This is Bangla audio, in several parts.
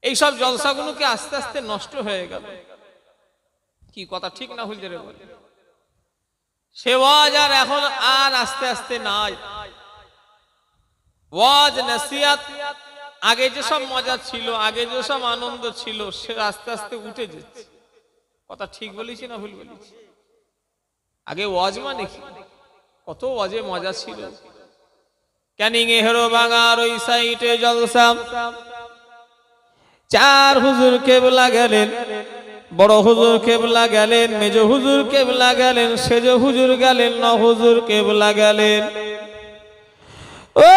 এইসব জলসাগুলোকে আস্তে আস্তে নষ্ট হয়ে গেল। কি কথা ঠিক না ভুল রে বলে? সে ওয়াজ আর এখন আর আস্তে আস্তে নাই। ওয়াজ নসিহত আগে যেসব মজা ছিল, আগে যেসব আনন্দ ছিল, সে আস্তে আস্তে উঠে যাচ্ছে। কথা ঠিক বলেছি না ভুল বলেছি? আগে ওয়াজ মানে কি, কত ওয়াজে মজা ছিল। ক্যানিং এ হেরো বাঙার ওই সাইটে জলসা, চার হুজুর কেবলা গেলেন, বড় হুজুর কেবলা গেলেন, মেজ হুজুর কেবলা গেলেন, সেজ হুজুর গেলেন, ন হুজুর কেবলা গেলেন। ও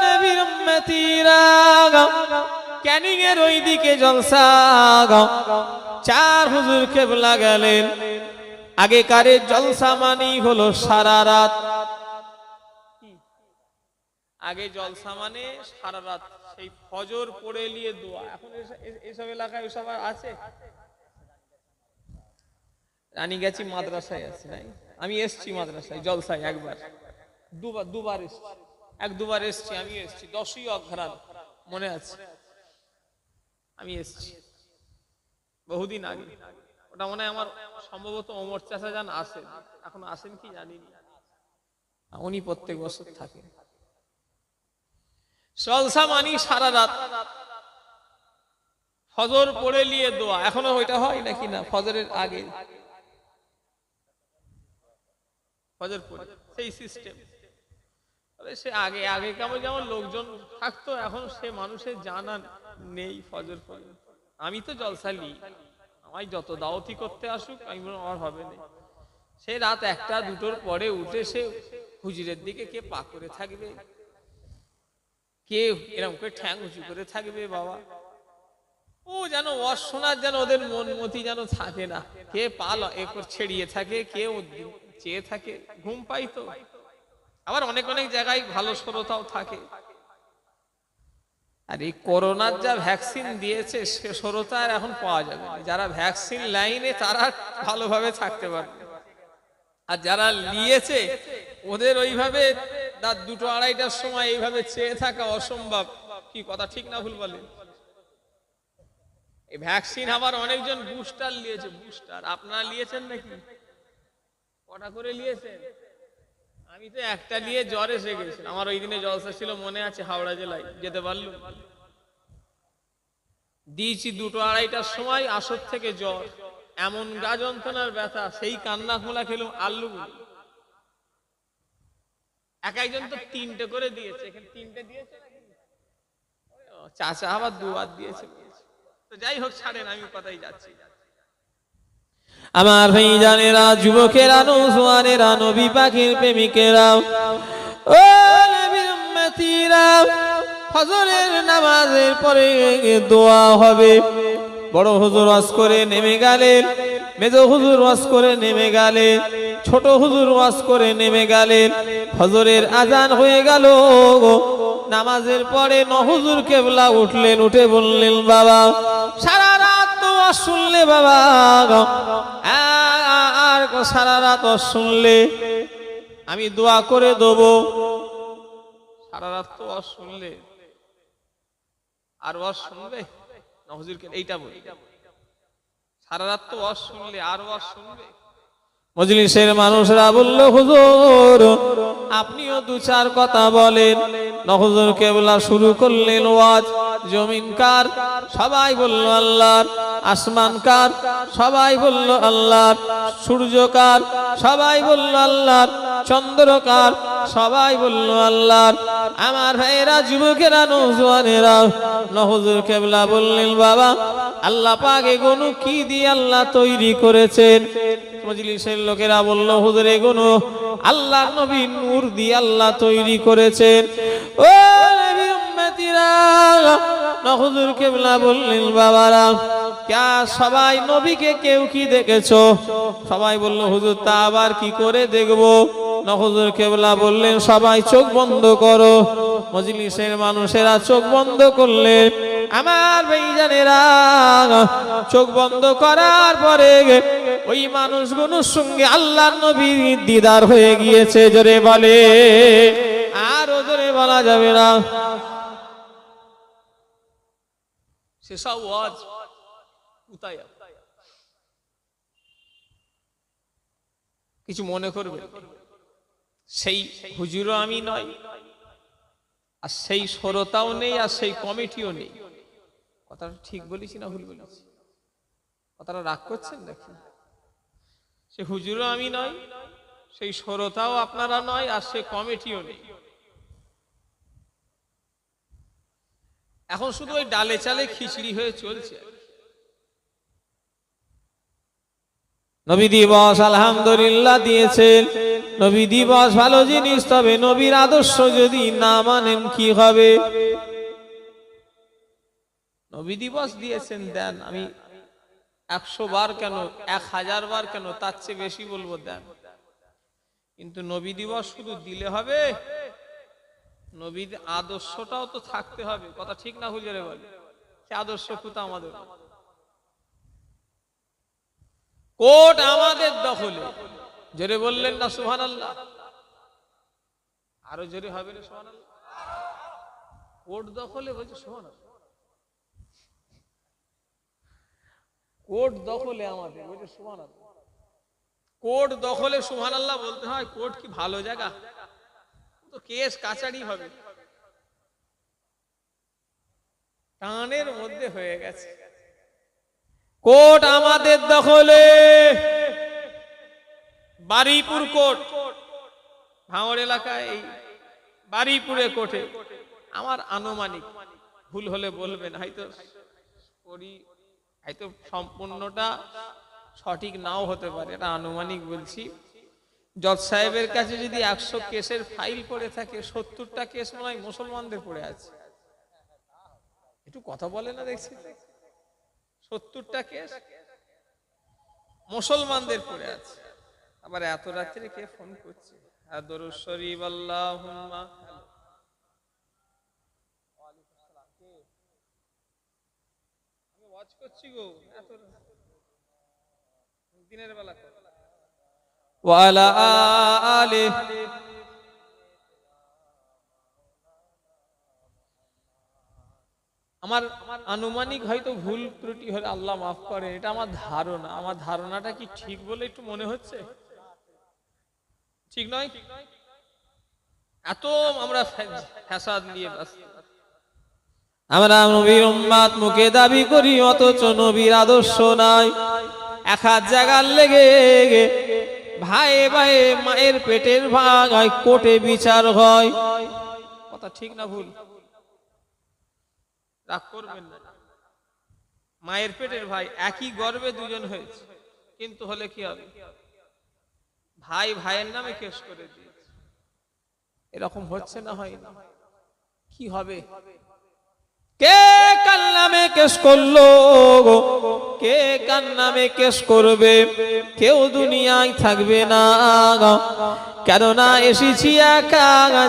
নবীর উম্মতিরা, ক্যানিং এর ওই দিকে জলসা, চার হুজুর কেবলা গেলেন। আগেকারের জলসা মানি হলো সারা রাত। আগে জলসা মানে সারা রাত, সেই ফজর পড়ে নিয়ে দোয়া। এখন এসব এলাকায় এসব আছে? রানীগাছি মাদ্রাসায় আছে নাই? আমি এসছি মাদ্রাসায় জলসায় একবার, দুবার এসছি, এক দুবার এসছি। আমি এসছি 10ই অঘ্রান, মনে আছে? আমি এসছি বহুদিন আগে। ওটা মনে হয় আমার সম্ভবত ওমর চাচা যান আসেন, এখন আসেন কি জানি না, উনি প্রত্যেক বছর থাকেন। জলসা মানি সারা রাত, ফজর পড়ে নিয়ে দোয়া। এখনো ওইটা হয় নাকি না? ফজরের আগে ফজর পড়ে সেই সিস্টেম। সে আগে আগে কেমন যেমন লোকজন থাকতো, এখন সে মানুষের জানা নেই ফজর পড়ে। আমি তো জলসা লি, আমায় যত দাওয়াতি করতে আসুক আমি আমার হবে না। সে রাত 1টা 2টোর পরে উঠে সে হুজুরের দিকে কে পা করে থাকবে, কে এরকম করে ঠ্যাং উঁচু করে থাকবে। বাবা, ও যেন ওয়াজ শোনার যেন ওদের মন মতি যেন থাকে না। কে পা ছেড়িয়ে থাকে, কে চেয়ে থাকে, ঘুম পাইতো। আবার অনেক অনেক জায়গায় ভালো শ্রোতাও থাকে। আর এই করোনার যা ভ্যাকসিন দিয়েছে, সে শ্রোতা আর এখন পাওয়া যাবে না। যারা ভ্যাকসিন লাইনে তারা ভালোভাবে থাকতে পারবে, আর যারা নিয়েছে ওদের ওইভাবে রাত 2টো 2:30টার সময় এইভাবে চেয়ে থাকা অসম্ভব। কি কথা ঠিক না ভুল বলে? এই ভ্যাকসিন আবার অনেকজন বুস্টার নিয়েছে। বুস্টার আপনারা নিয়েছেন নাকি? কটা করে নিয়েছেন? আমি তো একটা নিয়ে জ্বর এসে গেছিল। আমার ওই দিনে জলসা ছিল, মনে আছে, হাওড়া জেলায়, যেতে পারলুম। দিয়েছি 2টো 2:30টার সময়, আসর থেকে জ্বর, এমন গা যন্ত্রণার ব্যথা, সেই কান্না খোলা খেলুম আল্লু। এক একজন তো 3টে করে দিয়েছে। এখানে 3টে দিয়েছে, চাচা আবার 2বার দিয়েছে। তো যাই হোক, ছাড়েন, আমি কথাই যাচ্ছি। আমার ভাইজানেরা, যুবকেরা, নওজোয়ানেরা, নবী পাকের প্রেমিকেরা, ও নবীর উম্মতিরা, ফজরের নামাজের পরে দোয়া হবে। বড় হুজুর ওয়াজ করে নেমে গেলেন, মেজ হুজুর ওয়াজ করে নেমে গেলেন, ছোট হুজুর ওয়াজ করে নেমে গেলেন। ফজরের আজান হয়ে গেল। নামাজের পরে ন হুজুর কেবলা উঠলেন, উঠে বললেন, বাবা সারা রাত তো ওয়াজ শুনলে, বাবা আর সারা রাত ওয়াজ শুনলে, আমি দোয়া করে দেবো। সারা রাত তো ওয়াজ শুনলে, আর ওয়াজ শুনবে না হুজুরকে? এইটা বলি, সারা রাত তো ওয়াজ শুনলে, আর ওয়াজ শুনবে? মজলিসের মানুষরা বলল, হুজুর আপনিও 2-4 কথা বলেন। হুজুর কেবলা শুরু করলেন ওয়াজ। জমিন কার? সবাই বলল আল্লাহর। আসমান কার? সবাই বলল আল্লাহর। সূর্য কার? সবাই বলল আল্লাহর। চন্দ্র কার? সবাই বলল আল্লাহর। আমার ভাইয়েরা, যুবকেরা, নওজোয়ানেরা, হুজুর কেবলা বললেন, বাবা আল্লাহ পাক এগুলো কি দিয়ে আল্লাহ তৈরি করেছেন? মজলিসের লোকেরা বলল, হুজুর এগুলো আল্লাহর নবী নূর দিয়ে আল্লাহ তৈরি করেছেন। ও নবীর উম্মতিরা, হুজুর কেবলা বললেন, বাবারা ক্যা সবাই নবীকে কেউ কি দেখেছো? সবাই বলল, হুজুর তা আবার কি করে দেখবো? হুজুর কেবলা বললেন, সবাই চোখ বন্ধ করো। মজলিসের মানুষেরা চোখ বন্ধ করলেন। আমার ভাইজানেরা, চোখ বন্ধ করার পরে ওই মানুষগুলোর সঙ্গে আল্লাহর নবীর দিদার হয়ে গিয়েছে। জোরে বলে, আরো জোরে বলা যাবে না। সেসব ওয়াজ কোথায়? কিছু মনে করবে, সেই হুজুরও আমি নয়, আর সেই শ্রোতাও নেই, আর সেই কমিটিও নেই। কথাটা ঠিক বলেছি না ভুল বলেছি? কথাটা রাগ করছেন নাকি? সে হুজুরও আমি নয়, সেই শ্রোতাও আপনারা নয়, আর সে কমিটিও নেই। এখন শুধু ওই ডালে চালে খিচড়ি হয়ে চলছে। নবী দিবস আলহামদুলিল্লাহ দিয়েছেন, নবী দিবস ভালো জিনিস, তবে নবীর আদর্শ যদি না মানেন কি হবে? নবী দিবস দিয়েছেন, দেন, আমি 100 বার কেন 1000 বার কেন, তার চেয়ে বেশি বলবো দেন, কিন্তু নবী দিবস শুধু দিলে হবে? নবীর আদর্শটাও তো থাকতে হবে। কথা ঠিক না হুজুরে বলে? সে আদর্শ কোথা আমাদের? কোট আমাদের দখলে। জোরে বললেন না সুবহানাল্লাহ? আরো জোরে হবে না সুবহানাল্লাহ? কোট দখলে বলছে সুবহানাল্লাহ। কোট দখলে আমাদের, বলছে সুবহানাল্লাহ। কোট দখলে সুবহানাল্লাহ বলতে হয়? কোট কি ভালো জায়গা? তো কেস কাচারি হবে, টানের মধ্যে হয়ে গেছে। কোট আমাদের দখলে। বারুইপুর কোট, ভাঙড় এলাকায়, এই বারুইপুরে কোটে, আমার আনুমানিক, ভুল হলে বলবেন, হয়তো সম্পূর্ণটা সঠিক নাও হতে পারে, এটা আনুমানিক বলছি। জজ সাহেবের কাছে যদি 100 কেসের ফাইল পড়ে থাকে, 70টা কেস মনে হয় মুসলমানদের পড়ে আছে। একটু কথা বলে না দেখছি, 70টা কেস মুসলমানদের পড়ে আছে। আবার এত রাত্রে কে ফোন করছে? দরুদ শরীফ আল্লাহুম্মা। আমি ওয়াজ করছি গো, এত দিনের বেলা কর। ওয়া আলা আলিহি। আমার আনুমানিক হয়তো ভুল ত্রুটি হলে আল্লাহ মাফ করে, এটা আমার ধারণা। আমার ধারণাটা কি ঠিক বলে একটু মনে হচ্ছে? ঠিক নয়? এত আমরা ফ্যাসাদ নিয়ে ব্যস্ত, আমরা নবীর উম্মত মুখে দাবি করি, অথচ নবীর আদর্শ নাই। এক হাত জায়গার লেগে ভাই ভাই মায়ের পেটের ভাগ হয়, কোর্টে বিচার হয়। কথা ঠিক না ভুল? রাগ করবেন না। মায়ের পেটের ভাই, একই গর্ভে দুজন হয়েছে, কিন্তু হলে কি হবে? ভাই ভাইয়ের নামে কেস করে দিয়েছে। এরকম হচ্ছে না, হয় না? কি হবে? কে কার নামে কেস করলো? কে কার নামে কেস করবে? কেউ দুনিয়ায় থাকবে না, কেননা এসেছি একা,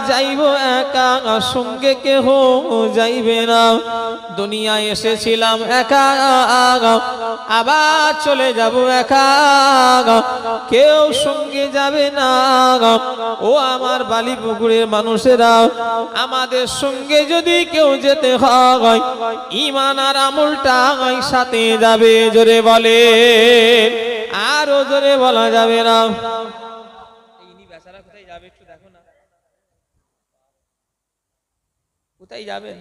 যাইব একা, সঙ্গে কেহ যাইবে না। দুনিয়ায় এসেছিলাম একা, আবার চলে যাব একা, কেউ সঙ্গে যাবে না। ও আমার বালিপুকুরের মানুষেরা, আমাদের সঙ্গে যদি কেউ যেতে হয়, ঈমান আর আমলটা সাথে যাবে। জোরে বলে, আরো জোরে বলা যাবে না। বেচারা কোথায় যাবে একটু দেখো না, কোথায় যাবে?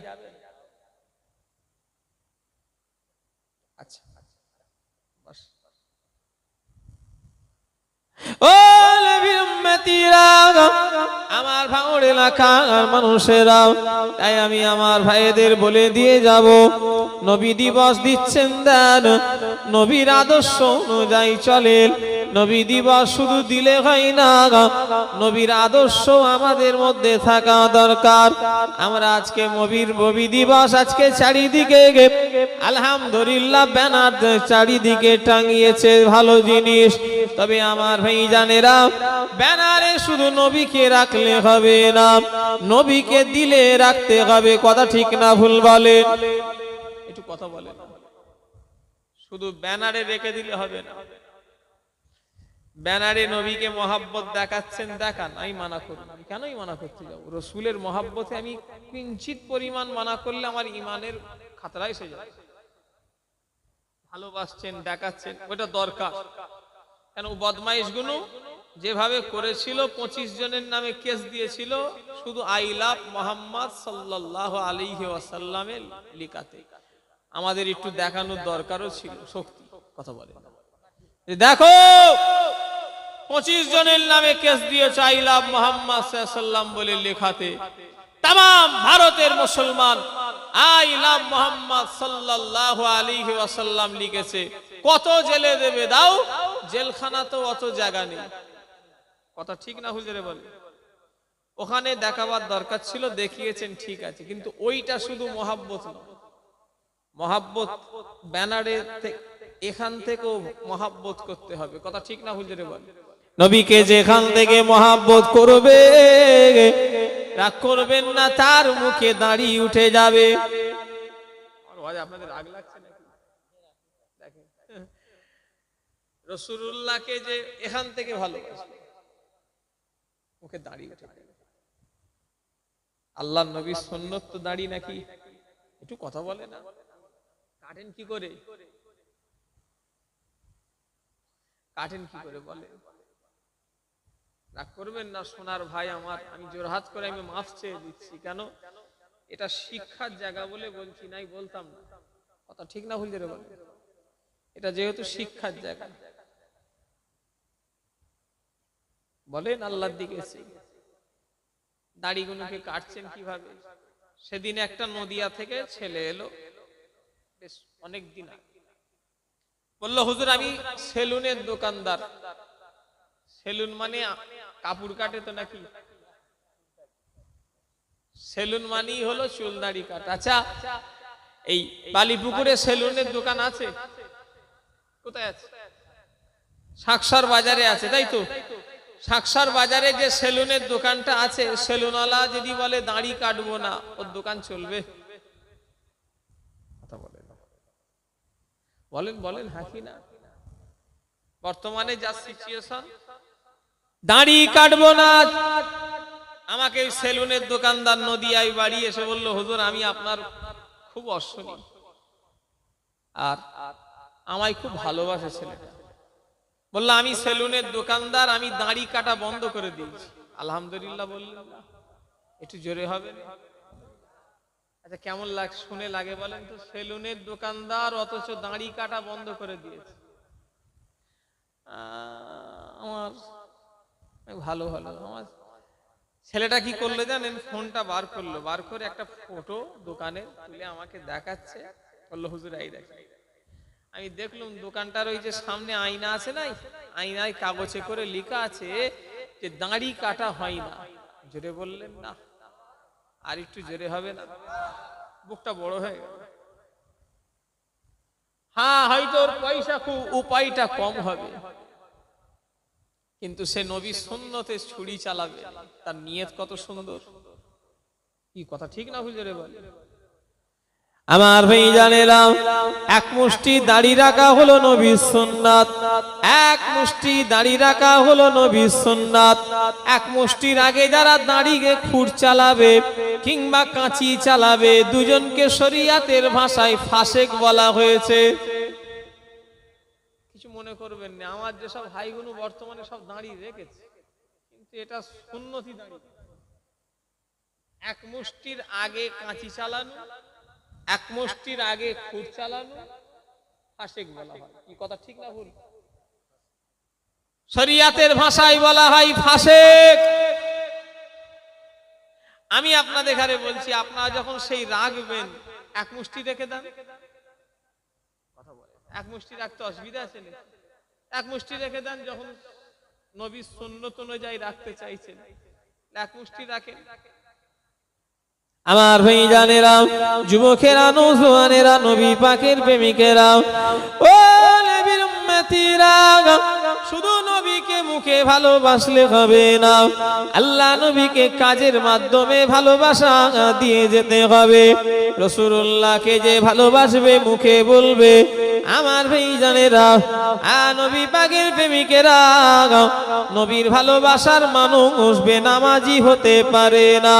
আচ্ছা, ও নবীর উম্মতিরা, আমার ভাঙড় এলাকার মানুষেরা, তাই আমি আমার ভাইদের বলে দিয়ে যাব, নবী দিবস দিচ্ছেন, দেন, নবীর আদর্শ অনুযায়ী চলেন। নবী দিবস শুধু দিলে হয় না, নবীর আদর্শ আমাদের মধ্যে থাকা দরকার। আমরা আজকে নবী দিবস আজকে চারিদিকে আলহামদুলিল্লাহ ব্যানার চারিদিকে টাঙিয়েছে, ভালো জিনিস। তবে আমার ভাই জানেরা, ব্যানারে শুধু নবীকে রাখলে হবে না, নবীকে দিলে রাখতে হবে। কথা ঠিক না ভুল বলেন? একটু কথা বলেন। শুধু ব্যানারে রেখে দিলে হবে না। ব্যানারে নবীকে মহাব্বত দেখাচ্ছেন, দেখান, আমি মানা করব। আমি কেনই মানা করতে যাব? রসুলের মহাব্বতে আমি কিঞ্চিত পরিমাণ মানা করলে আমার ইমানের খাতরা এসে যায়। ভালোবাসছেন, দেখাচ্ছেন, ওটা দরকার। কেন বদমাইশ গুলো যেভাবে করেছিল, 25 জনের নামে কেস দিয়েছিল শুধু আই লাভ মোহাম্মদ সাল্লাল্লাহু আলাইহি ওয়াসাল্লামের লিখাতে। আমাদের একটু দেখানোর দরকারও ছিল শক্তি। কথা বলে দেখো, 25 জনের নামে কেস দিয়েছে আই লাভ মোহাম্মদ সাল্লাল্লাহু আলাইহি ওয়াসাল্লাম বলে লেখাতে। तमाम ভারতের মুসলমান আই লাভ মোহাম্মদ সাল্লাল্লাহু আলাইহি ওয়াসাল্লাম লিখেছে। কত জেলে দেবে দাও, জেলখানা তো অত জায়গা নেই। কথা ঠিক না হুজুরে বলে? ওখানে দেখাবার দরকার ছিল, দেখিয়েছেন ঠিক আছে, কিন্তু ওইটা শুধু মহাব্বত না। মহাব্বত ব্যানারে এখান থেকেও মহাব্বত করতে হবে। কথা ঠিক না হুজুরে বলে? নবীকে যেখান থেকে মহাব্বত করবে, রাগ করবেন না, তার মুখে দাড়ি উঠে যাবে। আপনাদের রাগ লাগছে নাকি? দেখেন রাসূলুল্লাহকে যে এখান থেকে ভালোবাসে, মুখে দাড়ি উঠে যাবে। আল্লাহর নবীর সুন্নত তো দাড়ি নাকি? একটু কথা বলে না, কাটেন কি করে? কাটেন কি করে বলে? রাগ করবেন না সোনার ভাই আমার, আমি জোরহাত করে আমি মাফ চেয়ে দিচ্ছি। কেন? এটা শিক্ষার জায়গা বলে বলছি, নাই বলতাম না। কথা ঠিক না ভুল করে বলে? এটা যেহেতু শিক্ষার জায়গা, বলেন আল্লাহর দিকে দাড়িগুলোকে কাটছেন কিভাবে? সেদিন একটা নদিয়া থেকে ছেলে এলো, বেশ অনেক দিন আগে, বললো হুজুর আমি সেলুনের দোকানদার। সেলুন মানে কাপড় কাটে তো নাকি? সেলুন মানেই হলো চুল দাড়ি কাটা। আচ্ছা, এই বালিপুকুরে সেলুনের দোকান আছে? কোথায় আছে? শাকসার বাজারে আছে, তাই তো? শাকসার বাজারে যে সেলুনের দোকানটা আছে, সেলুনওয়ালা যদি বলে দাড়ি কাটবো না, ওর দোকান চলবে? কথা বলেন বলেন বলেন, হাকি না? বর্তমানে যা সিচুয়েশন, দাড়ি কাটবো না, আমাকে সেলুনের দোকানদার নদিয়ায় বাড়ি এসে বললো হুজুর আমি আপনার খুব অশ্বনী, আর আমায় খুব ভালোবাসে ছেলেটা। বললো আমি সেলুনের দোকানদার, আমি দাড়ি কাটা বন্ধ করে দিয়েছি। আলহামদুলিল্লাহ বললেন না? একটু জোরে হবে? আচ্ছা কেমন শুনে লাগে বলেন তো? সেলুনের দোকানদার অথচ দাড়ি কাটা বন্ধ করে দিয়েছে। আমার ভালো ভালো আমার ছেলেটা কি করলো জানেন? ফোনটা বার করলো, বার করে একটা ফটো দোকানে তুলে আমাকে দেখাচ্ছে। বললো হুজুর এই দেখেন। আমি দেখলাম দোকানটার ওই যে সামনে আয়না আছে না, আয়নায় কাগজে করে লেখা আছে যে দাড়ি কাটা হয় না। জোরে বললেন না? আর একটু জোরে হবে না? বুকটা বড় হয়ে গেল। হ্যাঁ হয়তো ওর পয়সা খুব, উপায়টা কম হবে, কিন্তু সে নবীর সুন্নতে ছুরি চালাবে, তার নিয়ত কত সুন্দর। কি কথা ঠিক না হুজুরে বলে? আমার ভাই জানেরা, এক মুষ্টি দাড়ি রাখা হলো নবীর সুন্নাত। এক মুষ্টি দাড়ি রাখা হলো নবীর সুন্নাত। এক মুষ্টির আগে যারা দাড়িকে খুর চালাবে কিংবা কাঁচি চালাবে, দুজনকে শরীয়তের ভাষায় ফাসেক বলা হয়েছে। কিছু মনে করবেন না, আমার যেসব ভাইগুলো বর্তমানে সব দাড়ি রেখেছে, কিন্তু এটা সুন্নতি দাড়ি। এক মুষ্টির আগে কাঁচি চালানো, এক মুষ্টির আগে খুর চালানো, ফাসেক বলা হয়। কি কথা ঠিক না ভুল? শরীয়তের ভাষায় বলা হয় ফাসেক। আমি আপনাদের ঘরে বলছি, আপনারা যখন সেই রাখবেন এক মুষ্টি রেখে দেন। কথা বলে, এক মুষ্টি রাখতে অসুবিধা আছে না? এক মুষ্টি রেখে দেন। যখন নবীর সুন্নত অনুযায়ী রাখতে চাইছেন, এক মুষ্টি রাখেন। আমার ভাই জানেরা, যুবকেরা, নওজোয়ানেরা, নবী পাকের প্রেমিকেরা, ও নবীর উম্মতিরা, শুধু নবীকে মুখে ভালোবাসলে হবে না, আল্লাহ নবীকে কাজের মাধ্যমে ভালোবাসা দিয়ে যেতে হবে। রাসূলুল্লাহকে যে ভালোবাসবে, মুখে বলবে আমার ভাইজানেরা, নবী পাকের প্রেমিকেরা, নবীর ভালোবাসার মানুষ বেনামাজি হতে পারে না।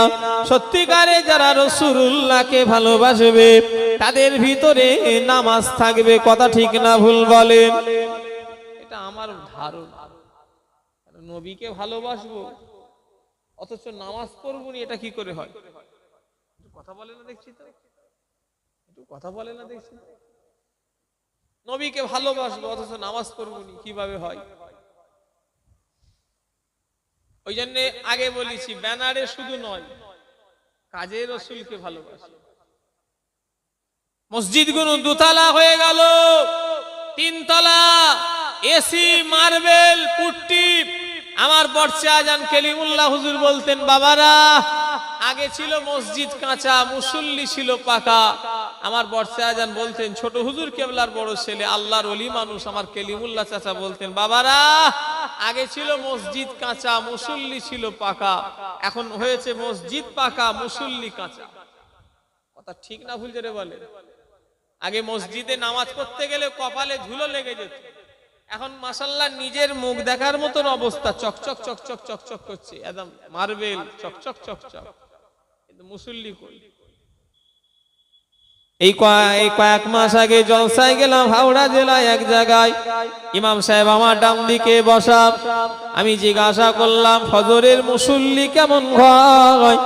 সত্যিকারে যারা রাসূলুল্লাহকে ভালোবাসবে তাদের ভিতরে নামাজ থাকবে। কথা ঠিক না ভুল বলেন? এটা আমার ধারণা। নবীকে ভালোবাসবো অথচ নামাজ পড়বো না, এটা কি করে হয়? কথা বলে না দেখছি তো, একটু কথা বলে না দেখছি। নবীকে ভালোবাসবো অথচ নামাজ পড়বো না, কিভাবে হয়? ওই জন্য আগে বলেছি, ব্যানারে শুধু নয়, কাজে রাসূলকে ভালোবাসি। মসজিদগুলো দুতলা হয়ে গেল, তিনতলা, এসি, মার্বেল, পুট্টি। আমার বর্ষে আজান কেলিমুল্লাহ হুজুর বলতেন, বাবারা আগে ছিল মসজিদ কাঁচা, মুসল্লি ছিল পাকা। আমার বর্ষে আজান বলতেন, ছোট হুজুর কেবলার বড় ছেলে, আল্লাহর ওলি মানুষ আমার কেলিমুল্লাহ চাচা বলতেন, বাবারা আগে ছিল মসজিদ কাঁচা, মুসল্লি ছিল পাকা, এখন হয়েছে মসজিদ পাকা, মুসল্লি কাঁচা। কথা ঠিক না ভুল জোরে বলে? আগে মসজিদে নামাজ পড়তে গেলে কপালে ধুলো লেগে যেত, এখন মাশাআল্লাহ নিজের মুখ দেখার মতন অবস্থা, চকচক চকচক চকচক করছে, একদম মার্বেল চকচক চকচক। কিন্তু মুসল্লি কই? এই কয়েক মাস আগে জলসায় গেলাম হাওড়া জেলায় এক জায়গায়। ইমাম সাহেব আমার ডান দিকে বসা। আমি জিজ্ঞাসা করলাম, ফজরের মুসল্লি কেমন হয়?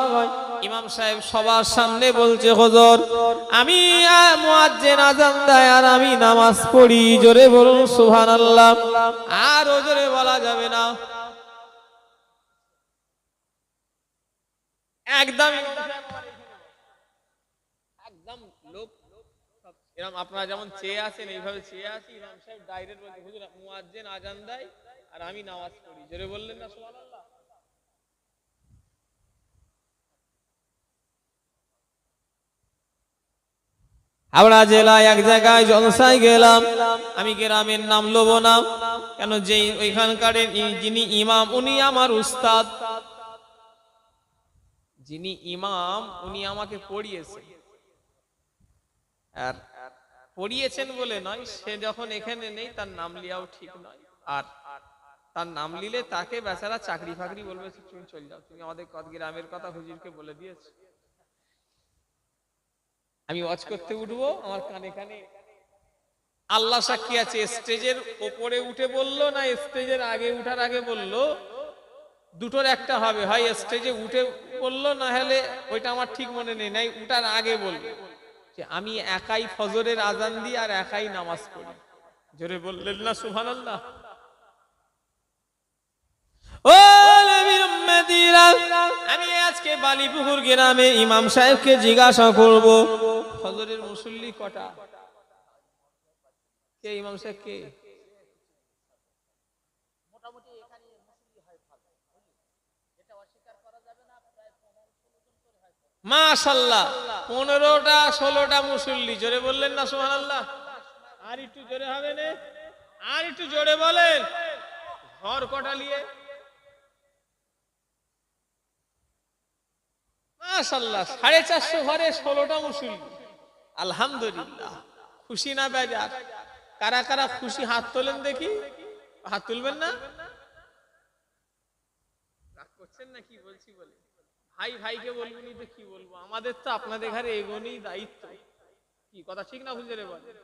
ইমাম সাহেব সবার সামনে বলছে, হুজুর আমি মুয়াজ্জিন আযান দেয় আর আমি নামাজ পড়ি। জোরে বলুন সুবহানাল্লাহ। আর জোরে বলা যাবে না, একদম লোক এরকম আপনারা যেমন চেয়ে আছেন এইভাবে চেয়ে আছি। ইমাম সাহেব ডাইরেক্ট বলছে, হুজুর মুয়াজ্জিন আযান দেয় আর আমি নামাজ পড়ি। জোরে বললেন না সুবহানাল্লাহ? হাওড়া জেলায় এক জায়গায় জলসায় গেলাম। আমি গ্রামের নাম লব না, কেন যে ওইখানকার যিনি ইমাম উনি আমার উস্তাদ, যিনি ইমাম উনি আমাকে পড়িয়েছেন। আর পড়িয়েছেন বলে নয়, সে যখন এখানে নেই তার নাম লিয়াও ঠিক নয়। আর তার নাম লিলে তাকে বেচারা চাকরি ফাকরি বলবে, তুমি চলে যাও, তুমি আমাদের গ্রামের কথা হুজুরকে বলে দিয়েছো। আমি ওয়াজ করতে উঠবো, আমার কানে কানে আল্লাহ সাক্ষী আছে, স্টেজের ওপরে উঠে বললো না স্টেজের আগে উঠার আগে বললো, দুটোর একটা হবে, হয় স্টেজে উঠে বললো না হলে ওইটা আমার ঠিক মনে নেই, নাই উঠার আগে বললো যে আমি একাই ফজরের আজান দিই আর একাই নামাজ পড়ি। জোরে বললেন না সুবহানাল্লাহ? ও নবীর উম্মতিরা, আমি আজকে বালিপুকুর গ্রামে ইমাম সাহেবকে জিজ্ঞাসা করব, ফজরের মুসল্লি কটা? কে ইমাম সাহেব? কে? মোটামুটি এখানে মুসল্লি হয় ভালো, এটা অস্বীকার করা যাবে না, প্রায় 15-16 জন করে হয়। মাশাআল্লাহ, 15টা 16টা মুসল্লি। জোরে বললেন না সুবহানাল্লাহ? আর একটু জোরে হবে না? আর একটু জোরে বলেন। ঘর কটা নিয়ে? মাশাআল্লাহ, 450 ঘরে 16টা মুসল্লি। আলহামদুলিল্লাহ, খুশি না বেজার? কারা কারা খুশি হাত তোলেন দেখি। হাত তুলবেন না? রাগ করছেন না কি বলছি বলে? ভাই ভাইকে বলবেনই তো কি বলবো, আমাদের তো আপনাদের ঘরে এগোনেই দায়িত্ব। কি কথা ঠিক না ভুল জোরে বলেন?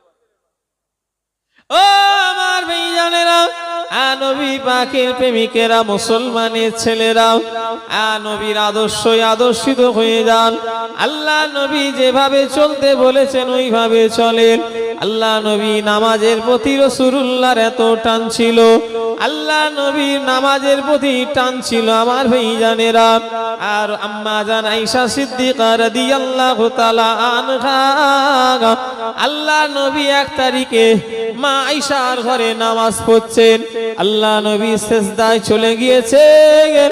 ও আমার ভাইজানেরা, নবী পাকের প্রেমিকেরা, মুসলমানের ছেলেরা, নবীর আদর্শই আদর্শিত হয়ে যান। আল্লাহ নবী যেভাবে চলতে বলেছেন ওইভাবে চলেন। আল্লাহ নবী নামাজের প্রতি রাসূলুল্লাহর এত টান ছিল, আল্লাহ নবীর নামাজের প্রতি টান ছিল আমার ভাইজানেরা। আর আম্মা জান আয়েশা সিদ্দিকা রাদিয়াল্লাহু তাআলা আনহা, আল্লাহ নবী 1 তারিখে মা আয়েশার ঘরে নামাজ পড়ছেন, আল্লাহ নবী সিজদায় চলে গিয়েছেন।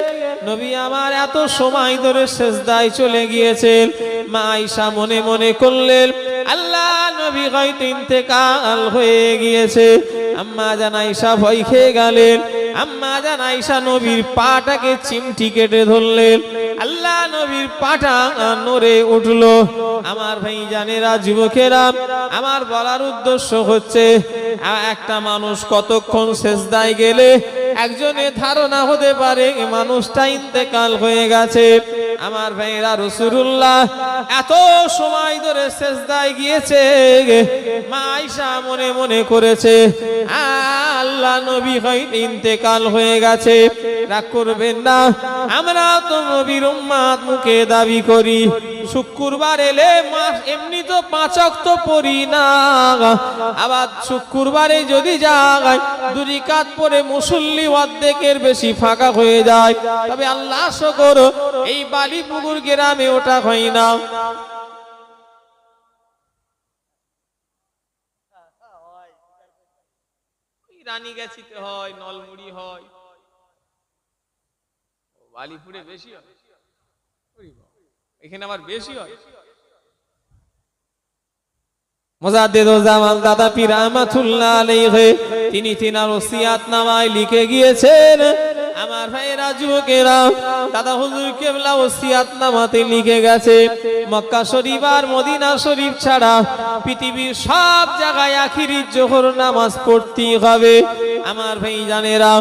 নবী আমার এত সময় ধরে সিজদায় চলে গিয়েছেন। মা আয়েশা মনে মনে করলেন আল্লাহ নবী হয়তো ইন্তেকাল হয়ে গিয়েছে। আম্মা জান আয়েশা ভয় খেয়ে গেলেন। আম্মা জান আয়েশা নবীর পাটাকে চিমটি কেটে ধরলেন। আল্লাহ নবীর পাটা নড়ে উঠলো। আমার ভাই জানেরা, যুবকেরা, আমার বলার উদ্দেশ্য হচ্ছে একটা মানুষ কতক্ষণ সেজদায় গেলে একজনের ধারণা হতে পারে মানুষটা ইন্তেকাল হয়ে গেছে। আমার ভাইরা, রাসূলুল্লাহ এত সময় ধরে সেজদায় গিয়েছে, মা আয়েশা মনে মনে করেছে আল্লাহ নবী হয়তো ইন্তেকাল হয়ে গেছে। রাগ করবেন না, আমরা তো নবীর উম্মত মুখে দাবি করি। শুক্রবার এলে এমনি তো 5 ওয়াক্ত পড়ি না, আবার শুক্রবারে যদি যাই 2 রাকাত পরে মুসল্লি অর্ধেকের বেশি ফাঁকা হয়ে যায়। তবে আল্লাহ শুকর, এই বালিপুকুর গ্রামে ওটা হয় না। রানীগাছিতে হয়, নলমুড়ি হয়, বালিপুরে বেশি হয়, এখানে আবার বেশি হয়। মুজাদ্দিদুজ্জামান দাদা পীর রহমাতুল্লাহ আলাইহি তিনি তিনার ওসিয়াতনামায় লিখে গিয়েছেন, আমার ভাইরা যুবকেরা, দাদা হুজুর কেবলা ওসিয়াতনামাতে লিখে গেছে মক্কা শরীফ আর মদিনা শরীফ ছাড়া পৃথিবীর সব জায়গায় আখিরি জোহর নামাজ পড়তেই হবে। আমার ভাই জানেরা,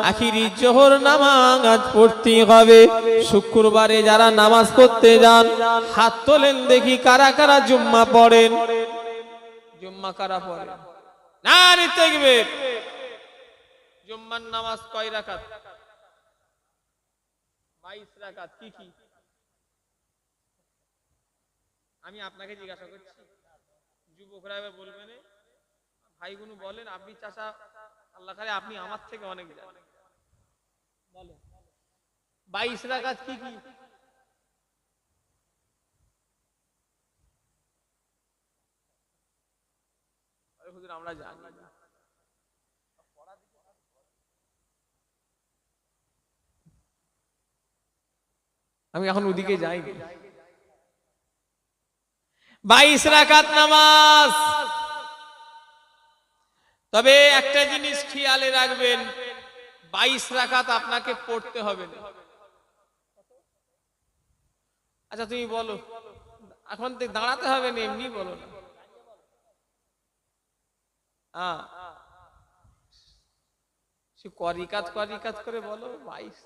আখিরি জোহর নামাজ পড়তেই হবে। শুক্রবারে যারা নামাজ পড়তে যান হাত তোলেন দেখি কারা কারা জুম্মা পড়েন। জুম্মা কারা পড়ে? নারী তাকবীর। জুম্মার নামাজ কয় রাকাত? 22 রাকাত। কি কি? আমি আপনাকে জিজ্ঞাসা করছি, যুবকরা এবার বলবেন, ভাইগুলো বলেন, আপনি চাচা আল্লাহ করে আপনি আমার থেকে অনেক জানেন, বলেন 22 রাকাত কি কি? হুজুর আমরা জানি না। আমি এখন ওদিকে যাইনি। 22 রাকাত নামাজ। তবে একটা জিনিস খেয়ালে রাখবেন, 22 রাকাত আপনাকে পড়তে হবে না। আচ্ছা তুমি বলো, এখন দাঁড়াতে হবে না, এমনি বলো না। করিকাত করিকাত করে বলো 22।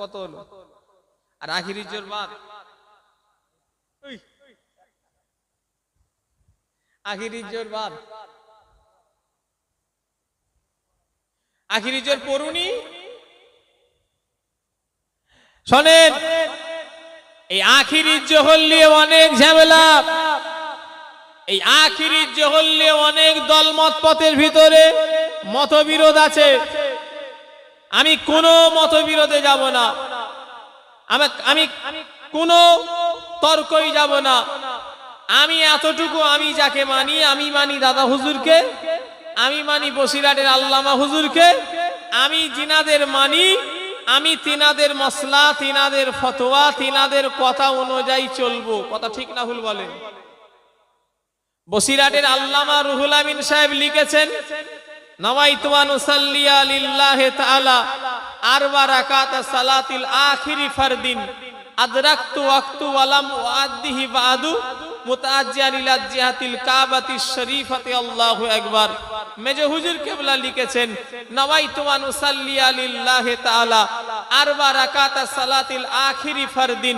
কত হলো? আর আখিরি জোর বাদ, আখিরি জোর বাদ, আখিরি জোর পড়ুনি। শোনেন, এই আখিরি জোহর নিয়ে অনেক ঝামেলা, এই আখিরি জোহর নিয়ে অনেক দলমত পথের ভিতরে মতবিরোধ আছে। আমি কোনো মতবিরোধে যাব না, আমি কোনো তর্কই যাব না। আমি এতটুকু, আমি যাকে মানি, আমি মানি দাদা হুজুরকে, আমি মানি বসিরহাটের আল্লামা হুজুরকে, আমি জিনাদের মানি, আমি তিনাদের মসলা, তিনাদের ফতোয়া, তিনাদের কথা অনুযায়ী চলবো। কথা ঠিক না ভুল বলেন? বসিরহাটের আল্লামা রুহুল আমিন সাহেব লিখেছেন, নাওয়াইতু আন উসাল্লিয়া লিল্লাহি তাআলা 4 রাকাত সালাতিল আখিরি ফারদিন আদরাকতু ওয়াক্তু ওয়ালাম উআদ্দিহি বাদু মুতাআজ্জিয়ান ইলা জিহাতিল কাবাতিশ শরীফাতি আল্লাহু আকবার। মেজে হুজুর কেবলা লিখেছেন, নাওয়াইতু আন উসাল্লিয়া লিল্লাহি তাআলা 4 রাকাত সালাতিল আখিরি ফারদিন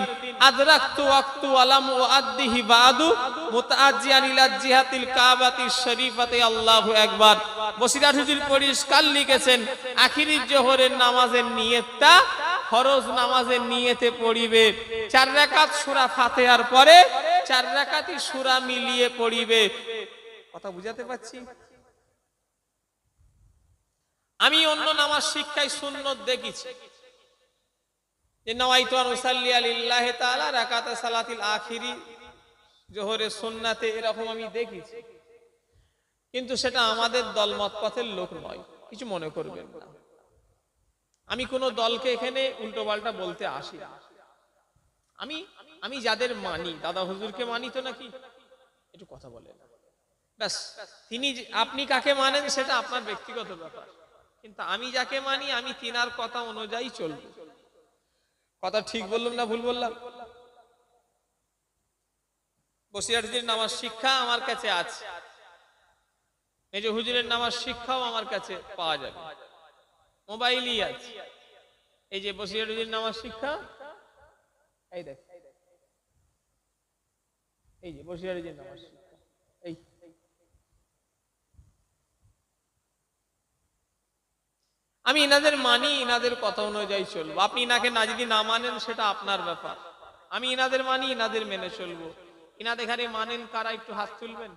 আদরাকতু ওয়াক্তু ওয়ালাম উআদ্দিহি বাদু মুতাআজ্জিয়ান ইলা জিহাতিল কাবাতিশ শরীফাতি আল্লাহু আকবার। বসিরহাট হুজুর পরিষ্কার লিখেছেন, আখিরি জোহরের নামাজের নিয়তটা ফরজ নামাজের নিয়তে পড়িবে। 4 রাকাত সূরা ফাতিহার পরে 4 রাকাতই সূরা মিলিয়ে পড়িবে। কথা বুঝাতে পারছি? আমি অন্য নামাজ শিক্ষায় সুন্নত দেখেছি যে নাওয়াইতু আন উসাল্লিয়া লিল্লাহি তাআলা রাকাত সালাতিল আখিরি জোহরের সুন্নাতে, এরকম আমি দেখেছি, কিন্তু সেটা আমাদের দলমত পথের লোক নয়, কিছু মনে করবেন না। আমি কোন দলকে এখানে উল্টো পাল্টা বলতে আসি না। আমি আমি যাদের মানি, দাদা হুজুরকে মানি তো নাকি, একটু কথা বলেন ব্যাস। তিনি আপনি কাকে মানেন সেটা আপনার ব্যক্তিগত ব্যাপার, কিন্তু আমি যাকে মানি আমি তিনার কথা অনুযায়ী চলব। কথা ঠিক বললাম না ভুল বললাম? বসিরহাটের নামাজ শিক্ষা আমার কাছে আছে, মেজো হুজুরের নামাজ শিক্ষাও আমার কাছে পাওয়া যাবে, মোবাইলই আছে। এই যে বসিরহাটের নামাজ শিক্ষা, এই দেখ, এই যে বসিরহাটের নামাজ শিক্ষা, এই আমি ইনাদের মানি, ইনাদের কথা অনুযায়ী চলবো। আপনি ইনাকে না যদি না মানেন সেটা আপনার ব্যাপার, আমি ইনাদের মানি, ইনাদের মেনে চলবো। ইনাদের এখানে মানেন কারা, একটু হাত তুলবেন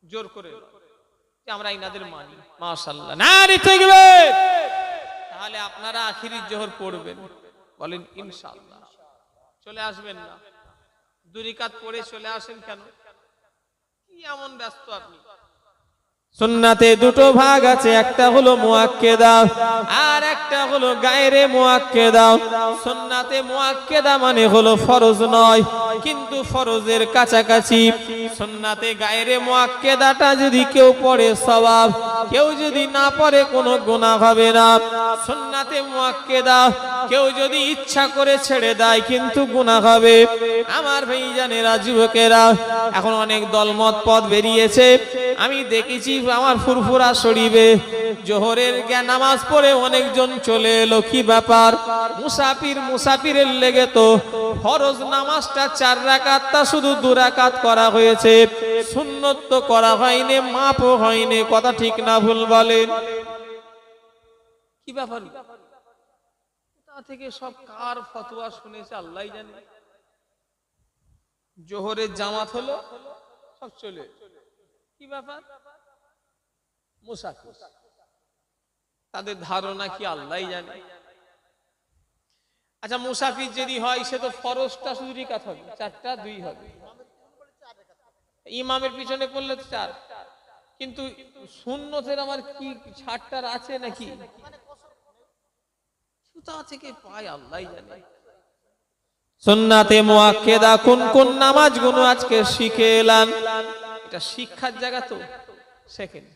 জোর করে যে আমরা ইনাদের মানি। মাশাআল্লাহ, নারে তাকবীর। তাহলে আপনারা আখিরি জোহর পড়বেন, বলেন ইনশাআল্লাহ। চলে আসবেন না, দুই রাকাত পড়ে চলে আসেন কেন? কি এমন ব্যস্ত আপনি? সুন্নাতে দুটো ভাগ আছে, একটা হলো মুআক্কেদা আর একটা হলো গায়রে মুআক্কেদা। সুন্নাতে মুআক্কেদা মানে হলো ফরজ নয় কিন্তু ফরজের কাছাকাছি। সুন্নাতে গায়রে মুআক্কেদাটা যদি কেউ পড়ে সওয়াব, কেউ যদি না পড়ে কোনো গুনাহ হবে না। সুন্নাতে মুআক্কেদা কেউ যদি ইচ্ছা করে ছেড়ে দেয় কিন্তু গুনাহ হবে। আমার ভাইজানেরা, যুবকেরা, এখন অনেক দলমত পথ বেরিয়েছে। আমি দেখেছি আমার ফুরফুরা শরীফে জোহরের নামাজ পড়ে অনেকজন চলে এলো। কি ব্যাপার? মুসাফিরের লেগে তো ফরজ নামাজটা 4 রাকাতটা শুধু 2 রাকাত করা হয়েছে, সুন্নত তো করা হয়নি, মাপও হয়নি। কথা ঠিক না ভুল বলেন? কি ব্যাপার? তা থেকে সব কার ফতোয়া শুনেছে আল্লাহই জানে। জোহরের জামাত হলো, সব চলে। কি ব্যাপার? মুসাফির, তাদের ধারণা কি আল্লাহই জানে। আচ্ছা, মুসাফির যদি হয় সে তো ফরজটা শুধু রাকাত হবে, 4টা 2 হবে। ইমামের পিছনে পড়লে 4, কিন্তু সুন্নতের আমার কি 60টার আছে নাকি? কোথা থেকে পায় আল্লাহই জানে। সুন্নাতে মুআক্কেদা কোন কোন নামাজগুলো আজকে শিখে এলাম, এটা শিক্ষার জায়গা তো শেখেন।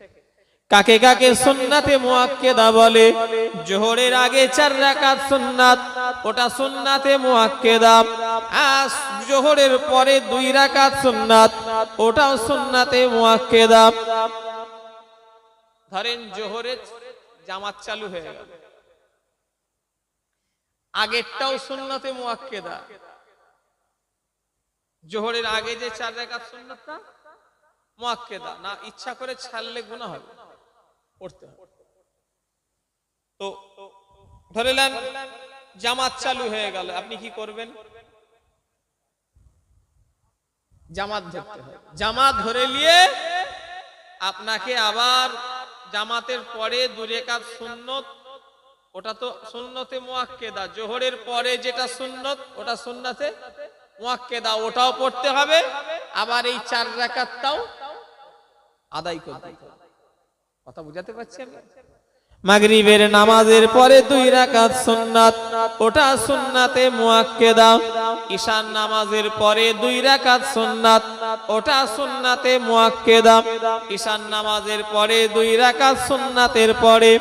কাকে কাকে সুন্নাতে মুআক্কেদা বলে? জোহরের আগে 4 রাকাত সুন্নাত, ওটা সুন্নাতে মুআক্কেদা। আর জোহরের পরে 2 রাকাত সুন্নাত, ওটাও সুন্নাতে মুআক্কেদা। ধরেন জোহরের জামাত চালু হয়ে গেল, আগেরটাও সুন্নাতে মুআক্কেদা। জোহরের আগে যে 4 রাকাত সুন্নাতটা মুআক্কেদা, না ইচ্ছা করে ছাড়লে গুনাহ হবে, পড়তে হবে। তো ধরেলেন জামাত চালু হয়ে গেল, আপনি কি করবেন? জামাত ধরতে হবে। জামাত ধরে নিয়ে আপনাকে আবার জামাতের পরে 2 রাকাত সুন্নত, ওটা তো সুন্নতে মুআক্কেদা। জোহরের পরে যেটা সুন্নত ওটা সুন্নতে মুআক্কেদা, ওটাও পড়তে হবে। আবার এই 4 রাকাতটাও আদায় করতে হবে। কথা বুঝাতে পারছি আমি? মাগরিবের নামাজের পরে 2 রাকাত সুন্নাত, ওটা সুন্নাতে মুআক্কেদা। ঈশার নামাজের পরে 2 রাকাত সুন্নাত, ওটা সুন্নাতে মুআক্কেদা। ঈশার নামাজের পরে 2 রাকাত সুন্নাতের পরে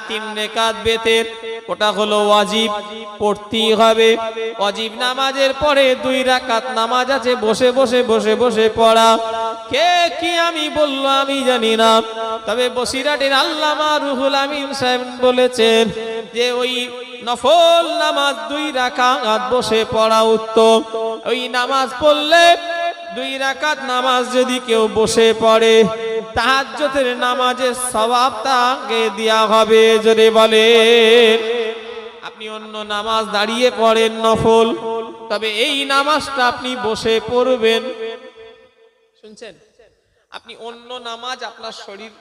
3 রাকাত বেতের, ওটা হলো ওয়াজিব, পড়তেই হবে। ওয়াজিব নামাজের পরে 2 রাকাত নামাজ আছে বসে বসে বসে বসে পড়া। কে কি আমি বললো আমি জানি না, তবে বসিরহাটের আল্লামা রুহুল আমিন সাহেব বলেছেন যে ওই নফল নামাজ 2 রাকাত বসে পড়া উত্তম। ওই নামাজ পড়লে 2 রাকাত নামাজ যদি কেউ বসে পড়ে, তাহাজ্জুদের নামাজের সওয়াবটা আগে দেয়া হবে। জোরে বলেন। আপনি অন্য নামাজ দাঁড়িয়ে পড়েন নফল, তবে এই নামাজটা আপনি বসে পড়বেন। শুনছেন? আপনি অন্য নামাজ আপনার শরীর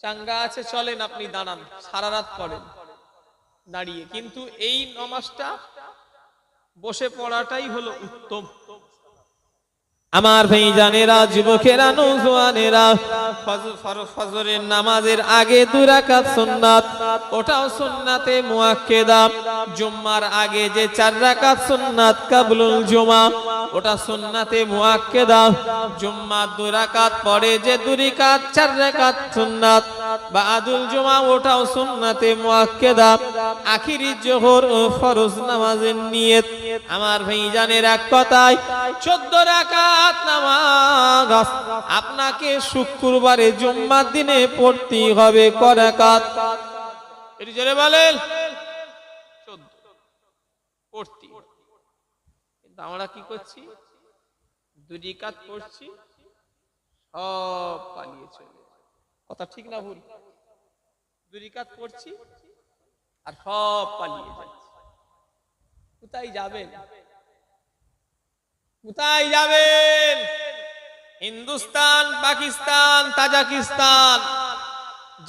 চাঙ্গা আছে, চলেন আপনি দাঁড়ান, সারা রাত পড়েন দাঁড়িয়ে, কিন্তু এই নামাজটা বসে পড়াটাই হলো উত্তম। আমার ভাইজানেরা, যুবকেরা, নওজোয়ানেরা, ফজরের নামাজের আগে 2 রাকাত সুন্নাত, ওটাও সুন্নাতে মুআক্কেদা। জুম্মার আগে যে 4 রাকাত সুন্নাত কাবলুল জুমা, ওটা সুন্নাতে মুআক্কেদা। জুম্মা 2 রাকাত পরে যে 2 রাকাত 4 রাকাত সুন্নাত বাদুল জুমা, ওটাও সুন্নাতে মুআক্কেদা। আখিরি জোহর ও ফরজ নামাজের নিয়ত। আমার ভাইজানের এক কথায় 14 রাকাত নামাজ আপনাকে শুক্রবারে জুম্মার দিনে পড়তে হবে। ক রাকাত? এটি জোরে বলেন। 14 পড়তে। কিন্তু আমরা কি করছি? 2 রাকাত পড়ছি, সব পালিয়ে চলে। কথা ঠিক না ভুল? 2 রাকাত পড়ছি আর সব পালিয়ে যাচ্ছে। কোথায় যাবেন? কোথায় যাবেন? হিন্দুস্তান, পাকিস্তান, তাজিকিস্তান,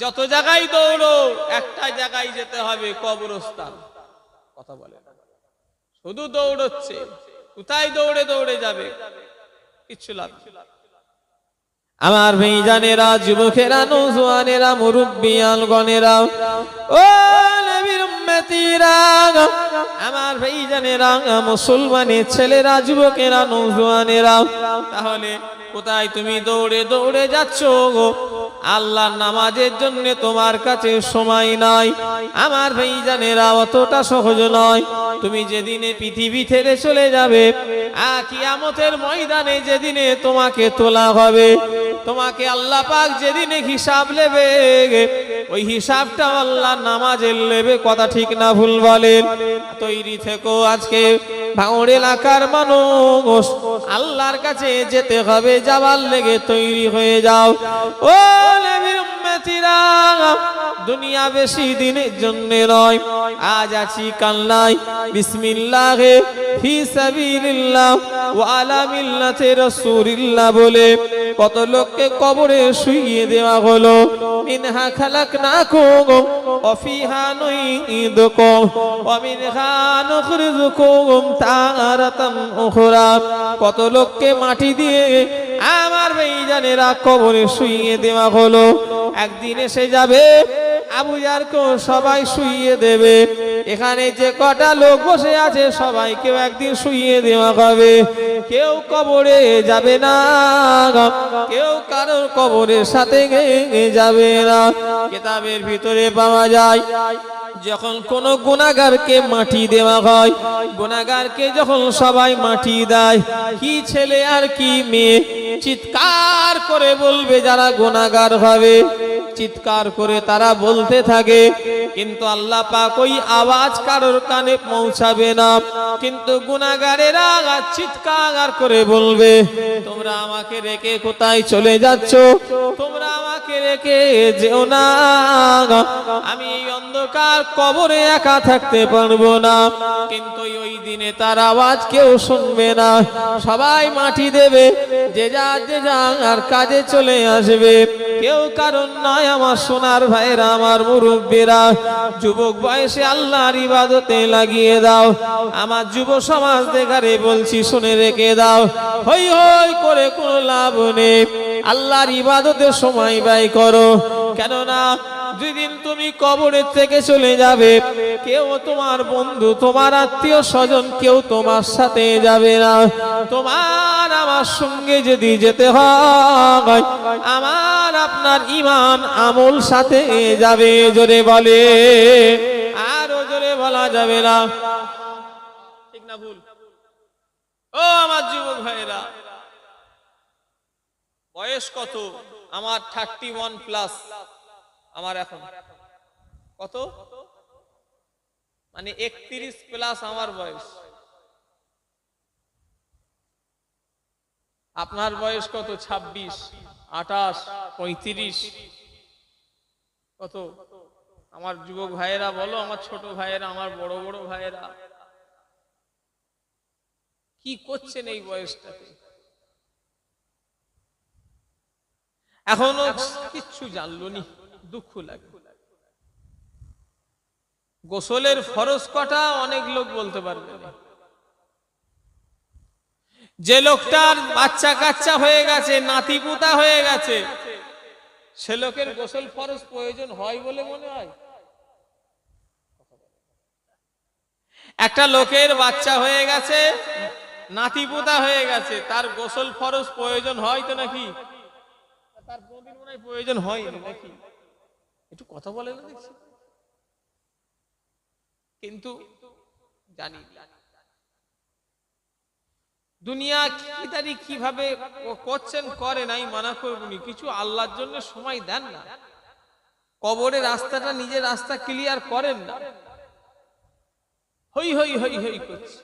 যত জায়গায় দৌড়ো, একটা জায়গায় যেতে হবে, কবরস্থান। কথা বলে শুধু দৌড়চ্ছে। কোথায় দৌড়ে দৌড়ে যাবে? কিচ্ছু লাভ। আমার ভাইজানেরা, যুবকেরা, নওজোয়ানেরা, মুরব্বিয়ানগণেরা, ও নবীর উম্মতিরা, আমার ভাইজানেরা, মুসলমানের ছেলেরা, যুবকেরা, নওজোয়ানেরা, তাহলে কোথায় তুমি দৌড়ে দৌড়ে যাচ্ছ গো? আল্লাহর নামাজের জন্য তোমার কাছে সময় নাই। আমার ভাইজানেরা, অতটা সহজ নয়। তুমি যেদিনে পৃথিবী ছেড়ে চলে যাবে, কিয়ামতের ময়দানে যেদিনে তোমাকে তোলা হবে, তোমাকে আল্লাহ পাক যেদিনে হিসাব নেবে, ওই হিসাবটা আল্লাহ নামাজের নেবে। কথা ঠিক না ভুল বলেন? তৈরি থেকো। আজকে ভাঙড় এলাকার মানুষ, আল্লাহর কাছে যেতে হবে, যাবার লেগে তৈরি হয়ে যাও। ও নবীর উম্মতিরা, দুনিয়া বেশি দিনের জন্য নয়। আজ আছি কাল নাই। বিসমিল্লাহে ফি সাবিলিল্লাহ ওয়া আলা মিল্লাতি রাসূলিল্লাহ বলে কত লোককে কবরে শুইয়ে দেওয়া হলো। মিনহা খালাকনাকুম ওয়া ফিহা নুঈদুকুম ওয়া মিনহা নুখরিজুকুম তারাতান উখরা। কত লোককে মাটি দিয়ে আমার ভাইজানেরা কবরে শুইয়ে দেওয়া হলো। একদিন এসে যাবে, আবু জারকে সবাই শুইয়ে দেবে। এখানে যে কটা লোক বসে আছে সবাইকেও একদিন শুইয়ে দেওয়া হবে। কেউ কবরে যাবে না, কেউ কারোর কবরের সাথে যাবে না। কিতাবের ভিতরে পাওয়া যায়, যখন কোন গুনাহগারকে মাটি দেওয়া হয়, গুনাহগারকে যখন সবাই মাটি দেয়, কি ছেলে আর কি মেয়ে চিৎকার করে বলবে, যারা গুনাহগার হবে চিৎকার করে তারা বলতে থাকে, কিন্তু আল্লাহ পাক ওই আওয়াজ কারোর কানে পৌঁছাবে না। কিন্তু গুনাহগারেরা চিৎকার করে বলবে, তোমরা আমাকে রেখে কোথায় চলে যাচ্ছ? তোমরা আমাকে রেখে যেও না, আমি এই অন্ধকার কবরে একা থাকতে পারবো না। কিন্তু ওই দিনে তার আওয়াজ কেউ শুনবে না, সবাই মাটি দেবে, যে যার কাজে চলে আসবে। কেউ কারণ নয়। আমার সোনার ভাইরা, আমার মুরব্বীরা, যুবক বয়সে আল্লাহর ইবাদতে লাগিয়ে দাও। আমার যুব সমাজ দেখারে বলছি, শুনে রেখে দাও। হই হই করে কোনো লাভ নেই। আল্লাহর ইবাদতে সময় ব্যয় করো, কেননা যেদিন তুমি কবরের থেকে চলে যাবে, কেউ তোমার বন্ধু, তোমার আত্মীয় স্বজন, কেউ তোমার সাথে যাবে না। তোমার আমার সঙ্গে যদি যেতে হয়, আমার আপনার ঈমান আমল সাথে যাবে। জোরে বলে, আরো জোরে বলা যাবে না। ঠিক না ভুল? ও আমার যুবক ভাইরা, বয়স কত? আমার 31 প্লাস। আমার এখন কত? মানে 31 প্লাস আমার বয়স। আপনার বয়স কত? 26, 28, 35? কত? আমার যুবক ভাইয়েরা বলো, আমার ছোট ভাইয়েরা, আমার বড় বড় ভাইয়েরা, কি করছেন এই বয়সটাতে? এখনো কিচ্ছু জানলো নি, দুঃখ লাগে। গোসলের ফরজ কটা অনেক লোক বলতে পারবে না। যে লোকটার বাচ্চা কাচ্চা হয়ে গেছে, নাতি পুতা হয়ে গেছে, সে লোকের গোসল ফরজ প্রয়োজন হয় বলে মনে হয়? একটা লোকের বাচ্চা হয়ে গেছে, নাতি পুতা হয়ে গেছে, তার গোসল ফরজ প্রয়োজন হয় তো নাকি? তার কোনদিন মনে হয় প্রয়োজন হয় নাকি? একটু কথা বলে না দেখছি। কিন্তু জানি দুনিয়া কি কিভাবে করছেন করে নাই মানা করবনি, কিছু আল্লাহর জন্য সময় দেন না। কবরে রাস্তাটা নিজের রাস্তা ক্লিয়ার করেন না। হই হই হই হই করছে,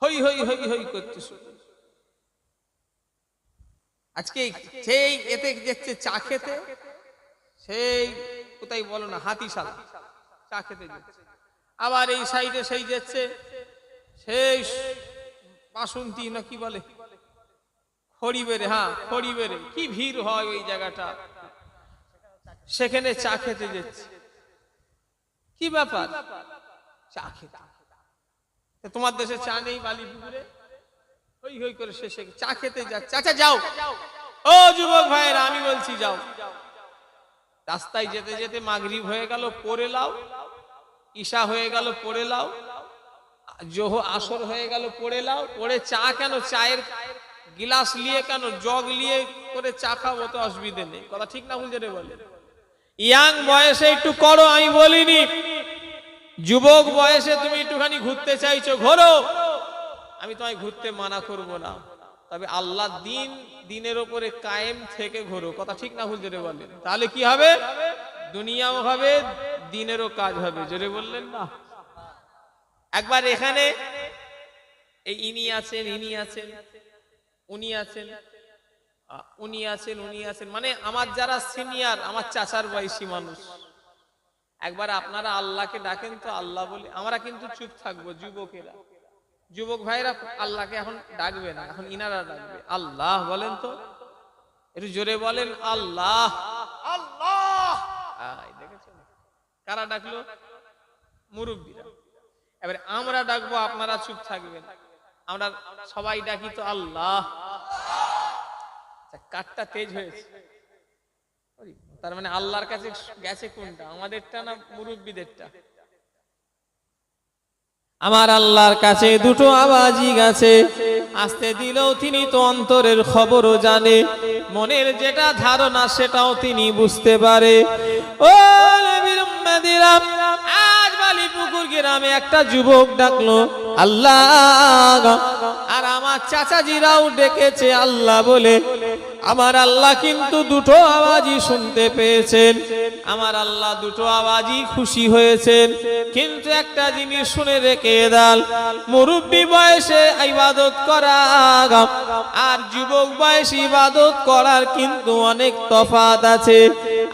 হই হই হই হই করতে শুরু। আজকে সেই এতে যাচ্ছে চা খেতে, সেই কোথায় বলো না হাতিশালা চা খেতে যাচ্ছে, আবার এই সাইডে সেই যাচ্ছে সেই বাসন্তী না কি বলে খড়ি বেড়ে, হ্যাঁ খড়ি বেড়ে, কি ভিড় হয় ওই জায়গাটা, সেখানে চা খেতে যাচ্ছে। কি ব্যাপার? চা খেতে। তোমার দেশে চা নেই বালিপুকুরে? হই হই করে শেষে চা খেতে যাচ্ছে। আচ্ছা যাও, ও যুবক ভাইয়েরা আমি বলছি যাও। রাস্তায় যেতে যেতে মাগরিব হয়ে গেল, পড়ে লাও। ঈশা হয়ে গেল, পড়ে লাও। জোহ আসর হয়ে গেল, পড়ে লাও। পড়ে চা কেন, চায়ের গিলাস নিয়ে কেন, জগ নিয়ে করে চা খাবো তো অসুবিধে নেই। কথা ঠিক না ভুল যেটা বলে? ইয়াং বয়সে একটু করো, আমি বলিনি। যুবক বয়সে তুমি একটুখানি ঘুরতে চাইছো, ঘোরো, আমি তোমায় ঘুরতে মানা করব না। তবে আল্লাহ দিনের উপরে কায়েম থেকে ঘোরো। কথা ঠিক না ভুল যেটা বলেন? তাহলে কি হবে? দুনিয়াও হবে, দিনেরও কাজ হবে। জোরে বললেন না? একবার এখানে এই ইনি আছেন, ইনি আছেন, উনি আছেন, উনি আছেন, উনি আছেন, মানে আমার যারা সিনিয়র, আমার চাচার বয়সী মানুষ। একবার আপনারা আল্লাহকে ডাকেন তো, আল্লাহ বলে। আমরা কিন্তু চুপ থাকবো, যুবকেরা, যুবক ভাইরা আল্লাহকে এখন ডাকবে না, এখন ইনারা ডাকবে। আল্লাহ বলেন তো, একটু জোরে বলেন আল্লাহ। আল্লাহ দেখেছেন কারা ডাকলো? মুরব্বীরা। এবারে আমরা ডাকবো, আপনারা চুপ থাকবেন। আমরা সবাই ডাকি তো আল্লাহ। কাঠটা তেজ হয়েছে, তার মানে আল্লাহর কাছে গেছে কোনটা, আমাদেরটা না মুরব্বীদেরটা? আমার আল্লাহর কাছে দুটো আওয়াজই গেছে। আসতে দিলেও তিনি তো অন্তরের খবরও জানে, মনের যেটা ধারণা সেটাও তিনি বুঝতে পারে। ও নবীর উম্মতিরা, আজ বালিপুকুর গ্রামে একটা যুবক ডাকলো আল্লাহ, আর আমার চাচাজিরাও ডেকেছে আল্লাহ বলে। আমার আল্লাহ কিন্তু দুটো আওয়াজই শুনতে পেয়েছেন, আমার আল্লাহ দুটো আওয়াজই খুশি হয়েছেন। কিন্তু একটা জিনিস শুনে রেখে দাও, মুরব্বী বয়সে ইবাদত করা আর যুবক বয়সে ইবাদত করার কিন্তু অনেক তফাৎ আছে।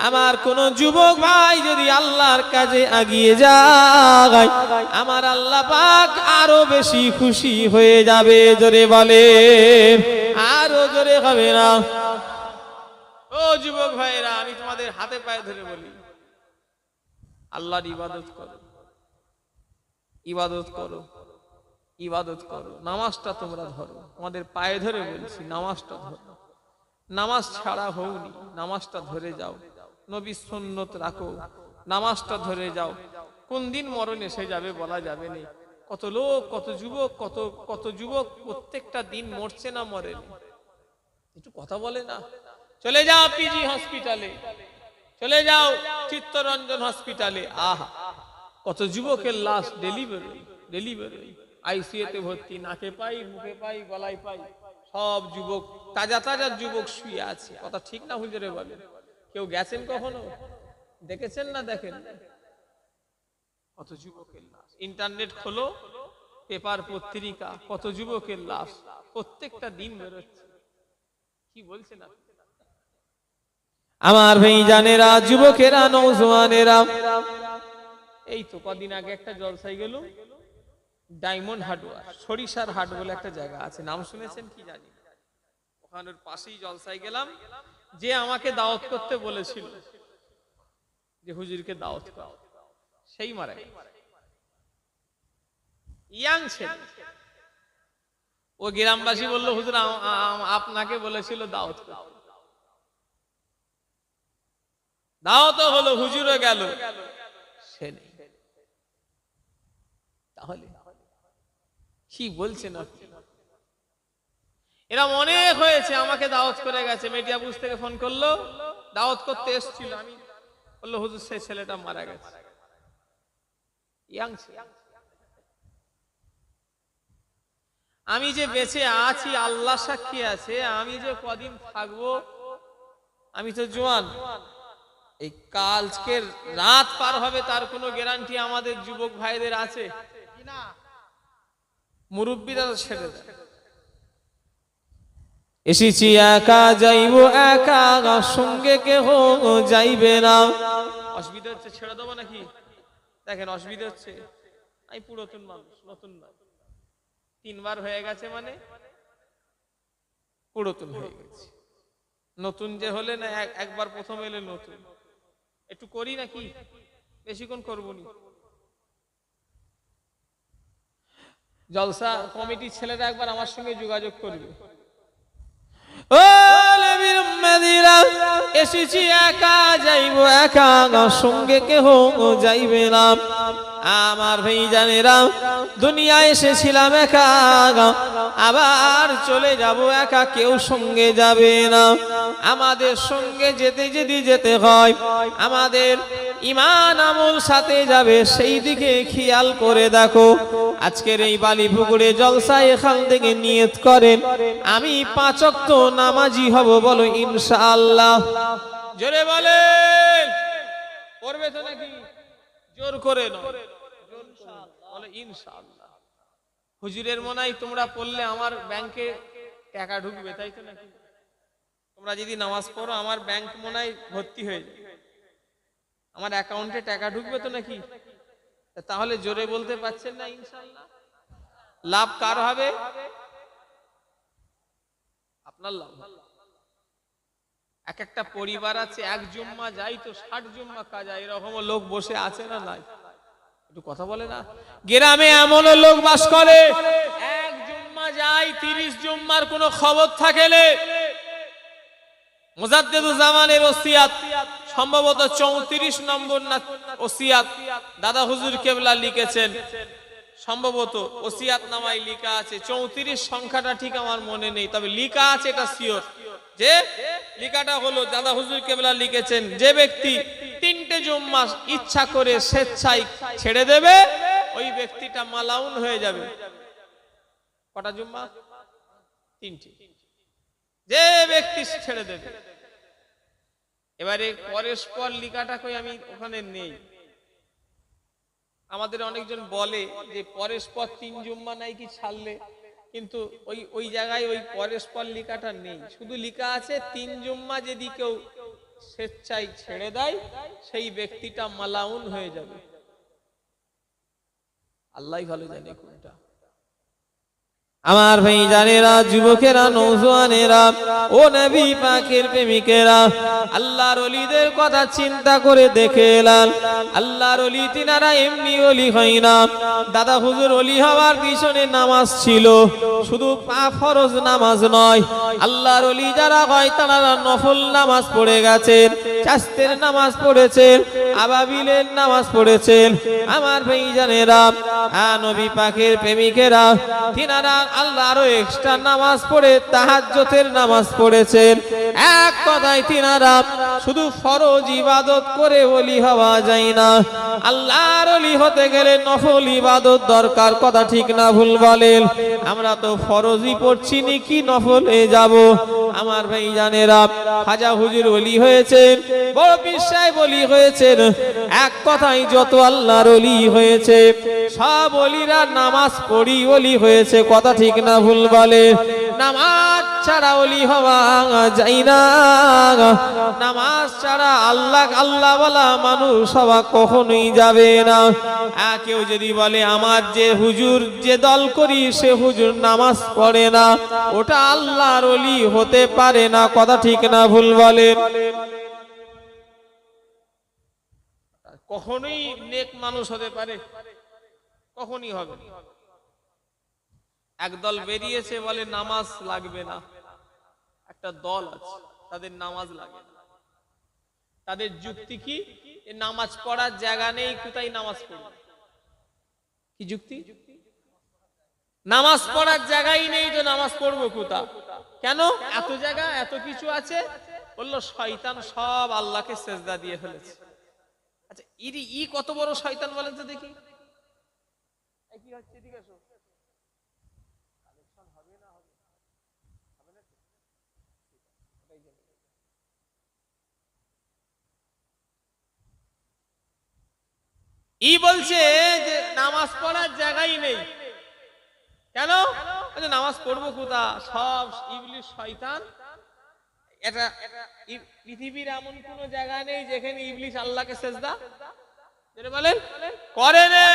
আমার কোন যুবক ভাই যদি আল্লাহর কাজে এগিয়ে যায়, আমার আল্লাহ পাক আরো বেশি খুশি হয়ে যাবে। জোরে বলে, আরো জোরে হবে না? ও যুবক ভাইরা, আমি তোমাদের হাতে পায়ে ধরে বলি, আল্লাহর ইবাদত করো, ইবাদত করো, ইবাদত করো। নামাজটা তোমরা ধরো, তোমাদের পায়ে ধরে বলছি, নামাজটা ধরো। নামাজ ছাড়া হওনি, নামাজটা ধরে যাও। নবী সুন্নত রাখো, নামাজটা ধরে যাও। কোন দিন মরণ এসে যাবে বলা যাবে না। কত লোক, কত যুবক, কত যুবক প্রত্যেকটা দিন মরছে না মরে? একটু কথা বলে না? চলে যাও পিজি হসপিটালে, চলে যাও চিত্তরঞ্জন হসপিটালে, আহা কত যুবকের লাশ ডেলিভারি আইসিইউতে ভর্তি, নাকে পাই, মুখে পাই, গলায় পাই, সব যুবক, তাজা তাজা যুবক শুয়ে আছে। কথা ঠিক না হুজুরে বলেন? কেউ গেছেন কখনো? দেখেছেন না? দেখেন কত যুবকের লাশ। ইন্টারনেট খোলো, পেপার পত্রিকা, কত যুবকের লাশ প্রত্যেকটা দিন বেরোচ্ছে। কি বলছেন আমার ভাই জানেরা, যুবকেরা, নওজওয়ানেরা? এই তো কদিন আগে একটা জলসায় গেল, ডায়মন্ড হার্ডওয়্যার, সরিষার হাট বলে একটা জায়গা আছে, নাম শুনেছেন কি জানি? ওখানের পাশেই জলসায় গেলাম। যে আমাকে দাওয়াত করতে বলেছিল, যে হুজুরকে দাওয়াত কর, সেই মারা গেল। ইয়াং ছেলে, ও গ্রামবাসী বলল হুজুর আপনাকে বলেছিল দাওয়াত করতে। দাওয়াত হলো, হুজুরও গেল, সে নেই। তাহলে কি বলছেন আপনি? এরকম অনেক হয়েছে, আমাকে দাওয়াত করে গেছে, মেটিয়াবুজ থেকে ফোন করলো, দাওয়াত করতে এসেছিল, আমি বললো হুজুর সেই ছেলেটা মারা গেছে। আমি যে বেঁচে আছি আল্লাহ সাক্ষী আছে, আমি যে কদিন থাকবো, আমি তো জোয়ান, এই কালকের রাত পার হবে তার কোনো গ্যারান্টি আমাদের যুবক ভাইদের আছে? মুরব্বীরা ছেড়ে দেয়। এসেছি একা যাইব একা, সঙ্গে কেহ যাইবে না। অসুবিধা হচ্ছে, ছেড়ে দেবো নাকি? দেখেন অসুবিধা হচ্ছে, আমি পুরাতন মানুষ, নতুন না, 3 বার হয়ে গেছে মানে পুরাতন হয়ে গেছে। নতুন যে হলে না, একবার প্রথম এলে নতুন, একটু করি নাকি, বেশিক্ষণ করবো নি। জলসা কমিটির ছেলেরা একবার আমার সঙ্গে যোগাযোগ করবে। ও নবীর উম্মতিরা, এসেছি একা যাইব একা, সঙ্গে কেহ যাইবে না। আমার ভাইজানেরা, দুনিয়ায় এসেছিলাম একা, আবার চলে যাব একা, কেউ সঙ্গে যাবে না। আমাদের সঙ্গে যেতে যদি যেতে হয়, আমাদের ঈমান আমল সাথে যাবে, সেই দিকে খেয়াল করে দেখো। আজকের এই বালিপুকুরে জলসায় এখান থেকে নিয়ত করেন, আমি 5 ওয়াক্ত নামাজি হব, বলো ইনশাআল্লাহ। জোরে বলেন, পড়বে তো নাকি? জোর করে নয়, বলে ইনশাআল্লাহ। হুজুরের মনে হয় তোমরা পড়লে আমার ব্যাংকে টাকা ঢুকবে, তাই তো নাকি? তোমরা যদি নামাজ পড়ো আমার ব্যাংক মনে হয় ভর্তি হয়ে যাবে, আমার অ্যাকাউন্টে টাকা ঢুকবে তো নাকি? তাহলে জোরে বলতে পারছেন না ইনশাআল্লাহ? লাভ কার হবে? আপনার লাভ। এক একটা পরিবার আছে, 1 জুম্মা যাই তো 60 জুম্মা কাজা, এরকম লোক বসে আছে না নাই? একটু কথা বলে না। গ্রামে এমন লোক বাস করে, 1 জুম্মা যায় 30 জুম্মার কোনো খবর থাকেলে। মুজাদ্দিদুজ্জামানের ওসিয়াত সম্ভবত 34 নম্বর না ওসিয়াত দাদা হুজুর কেবলা লিখেছেন, সম্ভবত ওসিয়াত নামায় লেখা আছে 34, সংখ্যাটা ঠিক আমার মনে নেই, তবে লেখা আছে, এটা সিওর যে লেখাটা হলো দাদা হুজুর কেবলা লিখেছেন, যে ব্যক্তি 3টে জুম্মা ইচ্ছা করে স্বেচ্ছায় ছেড়ে দেবে, ওই ব্যক্তিটা মালাউন হয়ে যাবে। কটা জুম্মা? 3টে। যে ব্যক্তি ছেড়ে দেবে। এবারে পরস্পর লিখাটা কই আমি ওখানে নেই। আমাদের অনেকজন বলে যে পরস্পর 3 জুম্মা নাই কি ছাড়লে, কিন্তু ওই জায়গায় ওই পরস্পর লিখাটা নেই, শুধু লিখা আছে 3 জুম্মা যদি কেউ স্বেচ্ছায় ছেড়ে দেয়, সেই ব্যক্তিটা মালাউন হয়ে যাবে। আল্লাহই ভালো জানে কোনটা। আমার ভাইজানেরা, যুবকেরা, নওজোয়ানেরা, ও নবী পাকের প্রেমিকেরা, আল্লাহর ওলিদের কথা চিন্তা করে দেখে এলাম। আল্লাহর ওলি তিনারা এমনি ওলি হয় না। দাদা হুজুর ওলি হওয়ার পিছনে নামাজ ছিল, শুধু ফরজ নামাজ নয়, আল্লাহর ওলি যারা হয় তারা নফল নামাজ পড়ে গেছেন, চাস্তের নামাজ পড়েছেন, আবাবিলের নামাজ পড়েছেন। আমার ভাইজানেরা, নবী পাকের প্রেমিকেরা, তিনারা আল্লাহরও এক্সট্রা নামাজ পড়ে তাহাজ্জুদের নামাজ পড়েছেন। এক কথায় তিনারা শুধু ফরজ ইবাদত করে ওলি হওয়া যায় না, আল্লাহর ওলি হতে গেলে নফল ইবাদত দরকার। কথা ঠিক না ভুল বলেন? আমরা তো ফরজই পড়ছি নি, কি নফলে যাব? আমার ভাইজানেরা, খাজা হুজুর ওলি হয়েছেন, বড় পীর সাহেব ওলি হয়েছেন, এক কথায় যত আল্লাহর ওলি হয়েছে সব ওলিরা নামাজ পড়ি ওলি হয়েছে। কথা ঠিক না ভুল বলে? নামাজ ছাড়া ওলি হওয়া যায় না, নামাজ ছাড়া আল্লাহ ওয়ালা মানুষ হওয়া কখনোই যাবে না। কেউ যদি বলে আমার যে হুজুর যে দল করি সে হুজুর নামাজ পড়ে না, ওটা আল্লাহর ওলি হতে পারে না। কথা ঠিক না ভুল বলেন? কখনোই নেক মানুষ হতে পারে? কখনই হবে। একদল বেরিয়েছে বলে নামাজ লাগবে না, একটা দল আছে তাদের নামাজ লাগে না। তাদের যুক্তি কি? নামাজ পড়ার জায়গা নেই, কোথায় নামাজ পড়বে? কি যুক্তি? নামাজ পড়ার জায়গাই নেই তো নামাজ পড়বো কোথা? কেন? এত জায়গা, এত কিছু আছে। বললো শয়তান সব আল্লাহকে সেজদা দিয়ে ফেলেছে। আচ্ছা, ই কত বড় শয়তান বলেন তো দেখি। কি হচ্ছে? এদিকে আসো। ই বলছে যে নামাজ পড়ার জায়গাই নেই। কেন? নামাজ পড়বো কোথা? সব ইবলিস শয়তান। এটা পৃথিবীর এমন কোন জায়গা নেই যেখানে ইবলিস আল্লাহকে সেজদা বলেন করে নে।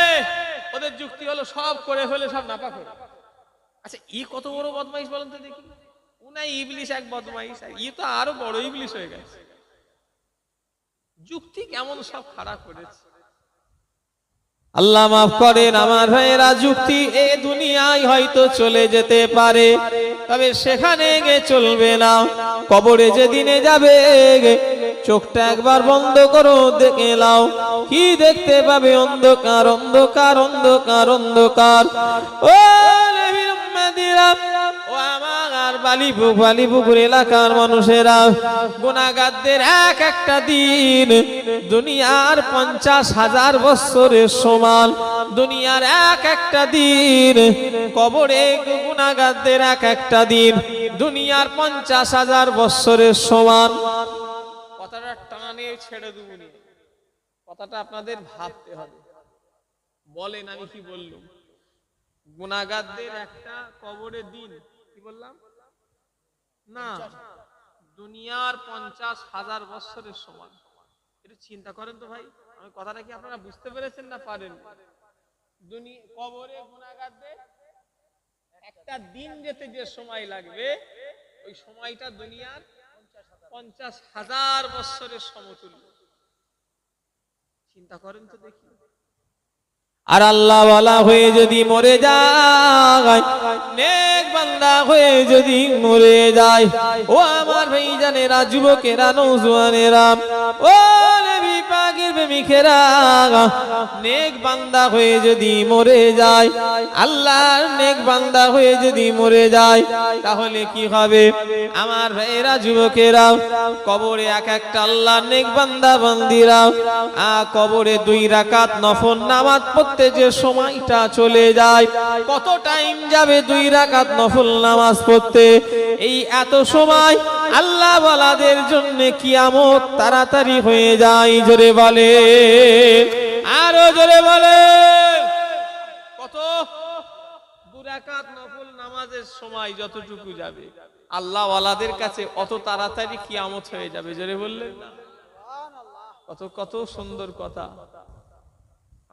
ওদের যুক্তি হলো সব করে ফেলে, সব নাপাক হয়ে। আচ্ছা, ই কত বড় বদমাইশ বলেন তো দেখি। উনাই ইবলিস এক বদমাইশ, ই তো আরো বড় ইবলিস হয়ে গেছে। যুক্তি কেমন সব খারাপ করেছে। আল্লাহ মাফ করেন আমার ভাইয়েরা। যুক্তি এ দুনিয়ায় হয়তো চলে যেতে পারে, তবে সেখানে গিয়ে চলবে না। কবরে যেদিনে যাবে চোখটা একবার বন্ধ করো, দেখে নাও কি দেখতে পাবে? অন্ধকার, অন্ধকার, অন্ধকার, অন্ধকার। ও নবীর উম্মতিরা, ও আমার বালিপুকুর এলাকার মানুষেরা, গুনাহগারদের এক একটা দিন দুনিয়ার 50,000 বছরের সমান। দুনিয়ার এক একটা দিন, কবরে গুনাহগারদের এক একটা দিন দুনিয়ার 50,000 বছরের সমান। কথাটা টানে ছেড়ে দেবনি, কথাটা আপনাদের ভাবতে হবে। বলেন আমি কি বললাম? গুনাহগারদের একটা কবরের দিন, কি বললাম না, দুনিয়ার 50,000 বছরের সমান। একটু চিন্তা করেন তো ভাই, আমি কথাটা কি আপনারা বুঝতে পেরেছেন না পারেন? কবরে গুনাহগারদের একটা দিন যেতে যে সময় লাগবে, ওই সময়টা দুনিয়ার 50,000 বছরের সমতুল্য। চিন্তা করেন তো দেখি। আর আল্লাহ ওয়ালা হয়ে যদি মরে যায়, নেক বান্দা হয়ে যদি মরে যায়, ও আমার ভাইজানেরা, যুবকেরা, নওজোয়ানেরা, ও নবী পাকের প্রেমিকেরা, নেক বান্দা হয়ে যদি মরে যায়, আল্লাহর নেক বান্দা হয়ে যদি মরে যায়, তাহলে কি হবে? আমার ভাইয়েরা, যুবকেরা, কবরে এক একটা আল্লাহর নেক বান্দা বান্দিরা কবরে 2 রাকাত নফল নামাজ পড়তে যে সময়টা চলে যায়, কত টাইম যাবে 2 রাকাত নফল নামাজ পড়তে? এই এত সময় আল্লাহ ওয়ালাদের জন্য কিয়ামত তাড়াতাড়ি হয়ে যায়। জোরে বলে, আরো জোরে বলে। কত? 2 রাকাত নফল নামাজের সময় যতটুকু যাবে, আল্লাহ ওয়ালাদের কাছে অত তাড়াতাড়ি কিয়ামত হয়ে যাবে। জোরে বললেন না? কত কত সুন্দর কথা।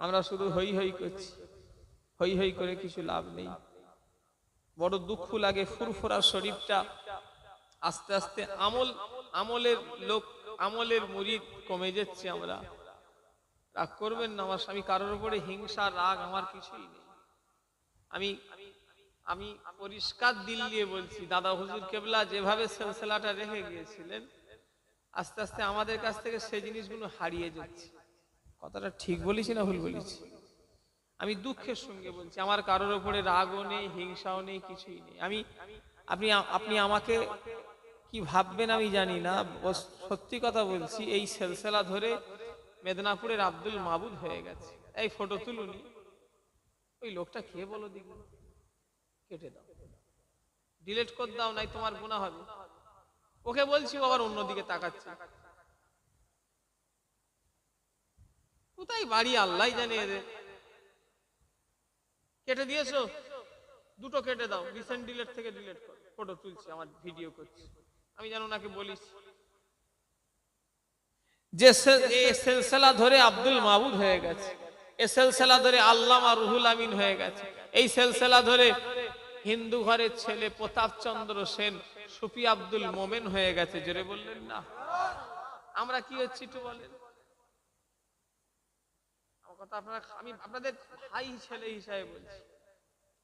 আমরা শুধু হই হই করছি, হই হই করে কিছু লাভ নেই। বড় দুঃখ লাগে, ফুরফুরা শরীফটা আস্তে আস্তে আমলের লোক, আমলের মুরিদ কমে যাচ্ছে। আমরা রাগ করবেন না আমার স্বামী, কারোর উপরে হিংসা রাগ আমার কিছুই নেই। আমি আমি পরিষ্কার দিল দিয়ে বলছি, দাদা হুজুর কেবলা যেভাবে সিলসিলাটা রেখে গিয়েছিলেন, আস্তে আস্তে আমাদের কাছ থেকে সেই জিনিসগুলো হারিয়ে যাচ্ছে। কথাটা ঠিক বলেছি না ভুল বলেছি? আমি দুঃখের সঙ্গে বলছি, আমার কারোর উপরে রাগও নেই, হিংসাও নেই, কিছুই নেই। আপনি আমাকে কি ভাববেন আমি জানি না, সত্যি কথা বলছি। এই সিলসিলা ধরে মেদিনীপুরের আব্দুল মাবুদ হয়ে গেছে। এই ফটো তুলুনি, ওই লোকটা কে বলো দেখি, কেটে দাও, ডিলিট করে দাও, নাই তোমার গুনাহ হবে। ওকে বলছি, আবার অন্যদিকে তাকাচ্ছে। কোথায় বাড়ি আল্লাহ জানে এদের। কেটে দিয়েছো? 2টো কেটে দাও, রিসেন্ট ডিলিট থেকে ডিলিট করো। ফটো তুলছি, আমার ভিডিও করছি, আমি যেন ওনাকে বলিস। যে সিলসিলা ধরে আব্দুল মাবুদ হয়ে গেছে, এই সিলসিলা ধরে আল্লামা রুহুল আমিন হয়ে গেছে, এই সিলসিলা ধরে হিন্দু ঘরের ছেলে প্রতাপ চন্দ্র সেন সুফি আব্দুল মোমেন হয়ে গেছে। জোরে বললেন না? আমরা কি হচ্ছি একটু বলেন? আমার কথা আপনারা, আমি আপনাদের ভাই ছেলে হিসাবে বলছি।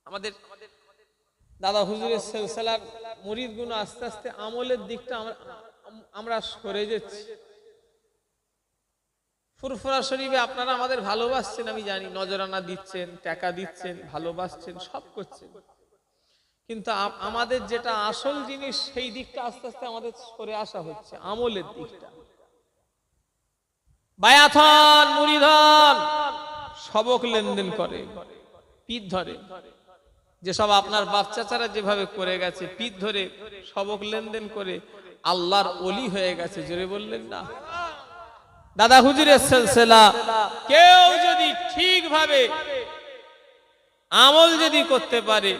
আমাদের দাদা হুজুরের সিলসিলার মুরিদগুলো আস্তে আস্তে আমলের দিকটা আমরা সরে যাচ্ছি। ফুরফুরা শরীফে আপনারা আমাদের ভালোবাসছেন, আমি জানি, নজরানা দিচ্ছেন, টাকা দিচ্ছেন, ভালোবাসছেন, সব করছেন, কিন্তু আমাদের যেটা আসল জিনিস সেই দিকটা আস্তে আস্তে আমাদের সরে আসা হচ্ছে, আমলের দিকটা। বায়াথন মুরিদন সবক লেনদেন করে, পিঠ ধরে, যেসব আপনার বাপ চাচারা যেভাবে করে গেছে, পিঠ ধরে সবক লেনদেন করে আল্লাহর ওলি হয়ে গেছে। জোরে বললেন না? দাদা হুজুরের সিলসিলা কেউ যদি ঠিকভাবে আমল যদি করতে পারে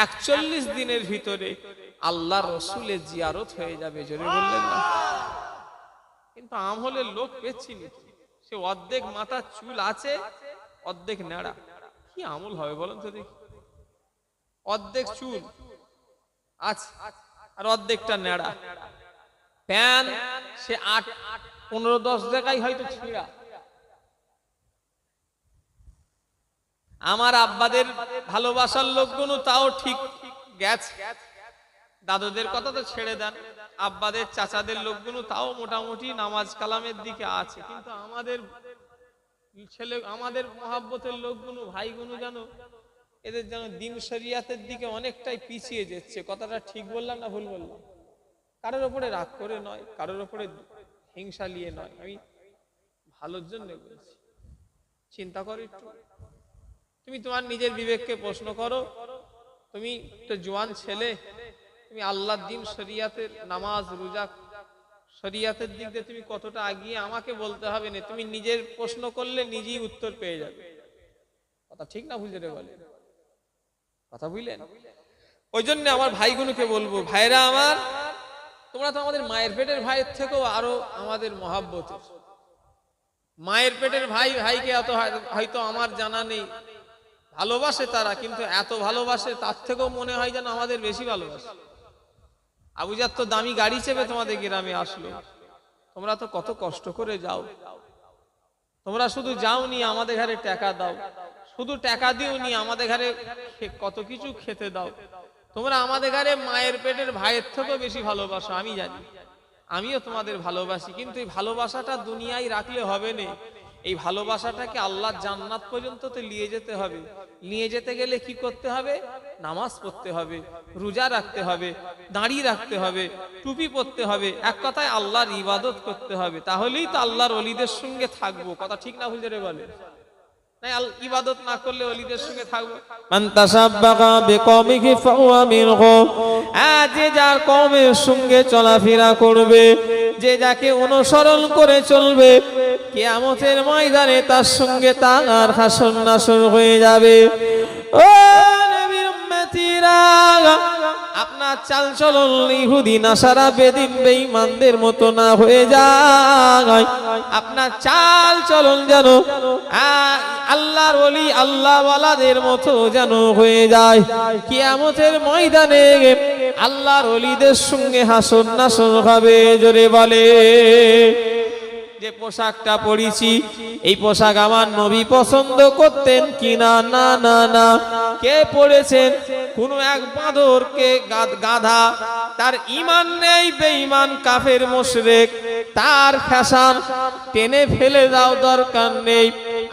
41 দিনের ভিতরে আল্লাহর রাসূলের জিয়ারত হয়ে যাবে। জোরে বললেন না? কিন্তু আমলের লোক পেয়েছি না, সে অর্ধেক মাথা চুল আছে, অর্ধেক নেড়া, কি আমল হবে বলেন তো দেখি? অর্ধেক চুল আছে আর অর্ধেকটা নেড়া, প্যান সে 8-15-10 জায়গায় হয়তো ছিঁড়া। আমার আব্বাদের ভালোবাসার লোকগুলো তাও ঠিক গেছে, দাদুদের কথা তো ছেড়ে দেন, আব্বাদের চাচাদের লোকগুলো তাও মোটামুটি নামাজ কালামের দিকে আছে, কিন্তু আমাদের ছেলে, আমাদের মহাব্বতের লোকগুলো, ভাইগুলো যেন এদের যেন দিন শরিয়াতের দিকে অনেকটাই পিছিয়ে যাচ্ছে। কথাটা ঠিক বললাম না ভুল বললাম? কারোর ওপরে রাগ করে নয়, কারোর ওপরে হিংসা নিয়ে নয়, আমি ভালোর জন্য বলছি। চিন্তা করো একটু, তুমি তোমার নিজের বিবেককে প্রশ্ন করো। তুমি একটা জওয়ান ছেলে, তুমি আল্লাহর দিন শরিয়াতের নামাজ রোজা শরিয়াতের দিক দিয়ে তুমি কতটা এগিয়ে, আমাকে বলতে হবে না, তুমি নিজের প্রশ্ন করলে নিজেই উত্তর পেয়ে যাবে। কথা ঠিক না ভুল? যেটা বলে কথা বুঝলেন? ওই জন্য আমার ভাইগুলোকে বলবো, ভাইরা আমার, তোমরা তো আমাদের মায়ের পেটের ভাইয়ের থেকেও আরো আমাদের মহাব্বতের। মায়ের পেটের ভাই ভাইকে এত হয়তো আমার জানা নেই, ভালোবাসে তারা, কিন্তু এত ভালোবাসে তার থেকেও মনে হয় যেন আমাদের বেশি ভালোবাসে। আবুজার তো দামি গাড়ি চেপে তোমাদের গ্রামে আসলো, তোমরা তো কত কষ্ট করে যাও, তোমরা শুধু যাওনি আমাদের ঘরে টাকা দাও, শুধু টাকা দিওনি আমাদের ঘরে কত কিছু খেতে দাও। তোমরা আমাদের ঘরে মায়ের পেটের ভাইয়ের থেকেও বেশি ভালোবাসো, আমি জানি, আমিও তোমাদের ভালোবাসি, কিন্তু এই ভালোবাসাটা দুনিয়ায় রাখলে হবে না। এই ভালোবাসাটাকে আল্লাহর জান্নাত পর্যন্ত তো নিয়ে যেতে হবে। নিয়ে যেতে গেলে কি করতে হবে? নামাজ পড়তে হবে, রোজা রাখতে হবে, দাঁড়ি রাখতে হবে, টুপি পরতে হবে, এক কথায় আল্লাহর ইবাদত করতে হবে, তাহলেই তো আল্লাহর ওলিদের সঙ্গে থাকবো। কথা ঠিক না ভুল? যেটা বলে ইবাদত না করলে ওলিদের সঙ্গে থাকবো। মান তাসাব্বাকা বিকওমিহি ফাহুয়া মিনহু, যে যার কওমের সঙ্গে চলাফেরা করবে, যে যাকে অনুসরণ করে চলবে, কিয়ামতের ময়দানে তার সঙ্গে তার হাসর নাসর হয়ে যাবে। ও নবীর উম্মতিরা, আপনার চাল চলন ইহুদি নাসারা বেদিন বেঈমানদের মতো না হয়ে যায়। আপনার চাল চলন যেন আল্লাহর ওলি আল্লাহ ওয়ালাদের মতো যেন হয়ে যায়। কিয়ামতের ময়দানে আল্লাহর ওলিদের সঙ্গে হাসর নাসর হবে। জোরে বলে, যে পোশাকটা পরেছি এই পোশাক আমার নবী পছন্দ করতেন কিনা? না না না। কে পড়েছেন? কোন এক বাঁদরকে গাধা, তার ঈমান নেই, বেঈমান কাফের মুশরিক, তার ফ্যাশন টেনে ফেলে দাও, দরকার নেই,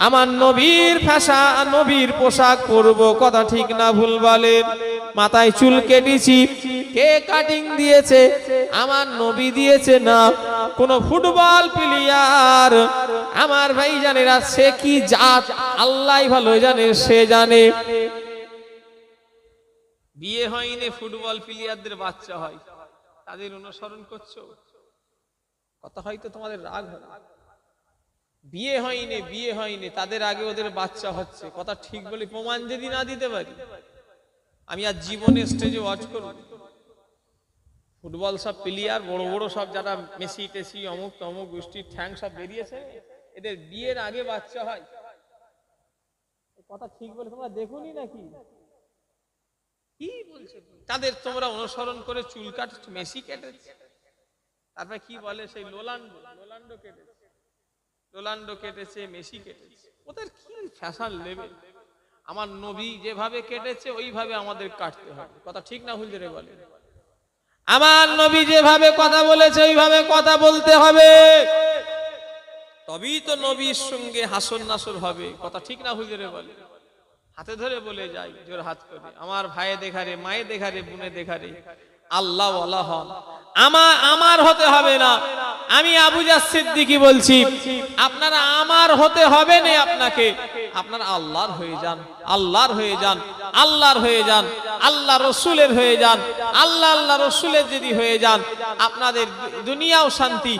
আমার নবীর ফ্যাশন, নবীর পোশাক পরবো। কথা ঠিক না ভুল বলেন? মাথায় চুল কেটেছি, কে কাটিং দিয়েছে? আমার নবী দিয়েছে না। কোন ফুটবল প্লেয়ার, আমার ভাই জানেরা, সে কি জাত আল্লাহ ভালো জানে, সে জানে। বিয়ে হয়নি, ফুটবল প্লেয়ারদের বাচ্চা হয়, তাদের অনুসরণ করছো? কথা হয়তো তোমাদের রাগ হয়। বিয়ে হয়নি, বিয়ে হয়নি, তাদের আগে ওদের বাচ্চা হচ্ছে। কথা ঠিক বলে প্রমাণ যদি না দিতে পারি, আমি আর জীবনে স্টেজে ওয়াচ করব। ফুটবল সব প্লেয়ার বড় বড় সব, যারা মেসি টেসি অমুক তমুক গোষ্ঠীর ঠ্যাং সব বেরিয়েছে, এদের বিয়ের আগে বাচ্চা হয়। কথা ঠিক বলে তোমরা দেখোনি নাকি? কি বলছে? তাদের তোমরা অনুসরণ করে চুল কাট, মেসি কেটেছে, তারপরে কি বলে সেই লোলান্ডো কেটেছে, মেসি কেটেছে। ওদের কি ফ্যাশন লেভেল! আমার নবী যেভাবে কেটেছে ওইভাবে আমাদের কাটতে হবে। কথা ঠিক না ভুল জোরে বলে? আমার নবী যেভাবে কথা বলেছে ওইভাবে কথা বলতে হবে, তবেই তো নবীর সঙ্গে হাসর নাসর হবে। কথা ঠিক না ভুল জোরে বলে? হাতে ধরে বলে যাই জোর হাত করে, আমার ভাইয়ে দেখারে, মায়ে দেখারে, বোনে দেখারে আল্লাহ ওয়ালা হন। আমার হতে হবে না। আমি আবু জার সিদ্দিকী বলছি, আপনারা আমার হতে হবে না, আপনাকে আপনারা আল্লাহর হয়ে যান, আল্লাহর হয়ে যান, আল্লাহর হয়ে যান, আল্লাহ রসুলের হয়ে যান। আল্লাহ রসুলের যদি হয়ে যান, আপনাদের দুনিয়াও শান্তি,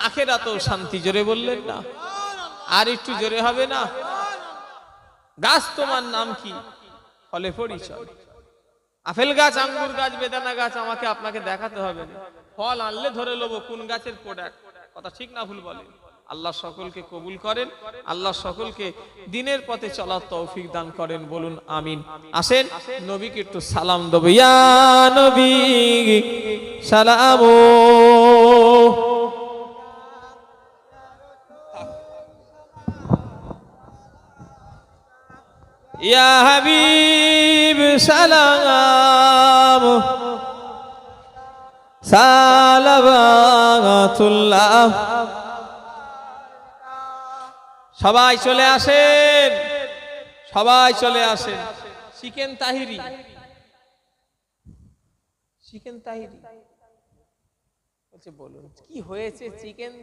আখিরাতেও শান্তি। জোরে বললেন না? আর একটু জোরে হবে না? গাছ তোমার নাম কি? ফলে পরিচয়। আপেল গাছ, আঙ্গুর গাছ, বেদানা গাছ আমাকে আপনাকে দেখাতে হবে না, ফল আনলে ধরে নেবো কোন গাছের প্রোডাক্ট। কথা ঠিক না ভুল বলে? আল্লাহ সকলকে কবুল করেন, আল্লাহ সকলকে দিনের পথে চলার তৌফিক দান করেন, বলুন আমিন। আসেন নবীকে একটু সালাম দেব। ইয়া নবী সালামু, ইয়া হাবিব সালাম, সালাওয়াতুল্লাহ। সবাই চলে আসেন, সবাই চলে আসেন। চিকেন তাহিরি, চিকেন তাহিরি বলছে, বলুন কি হয়েছে? চিকেন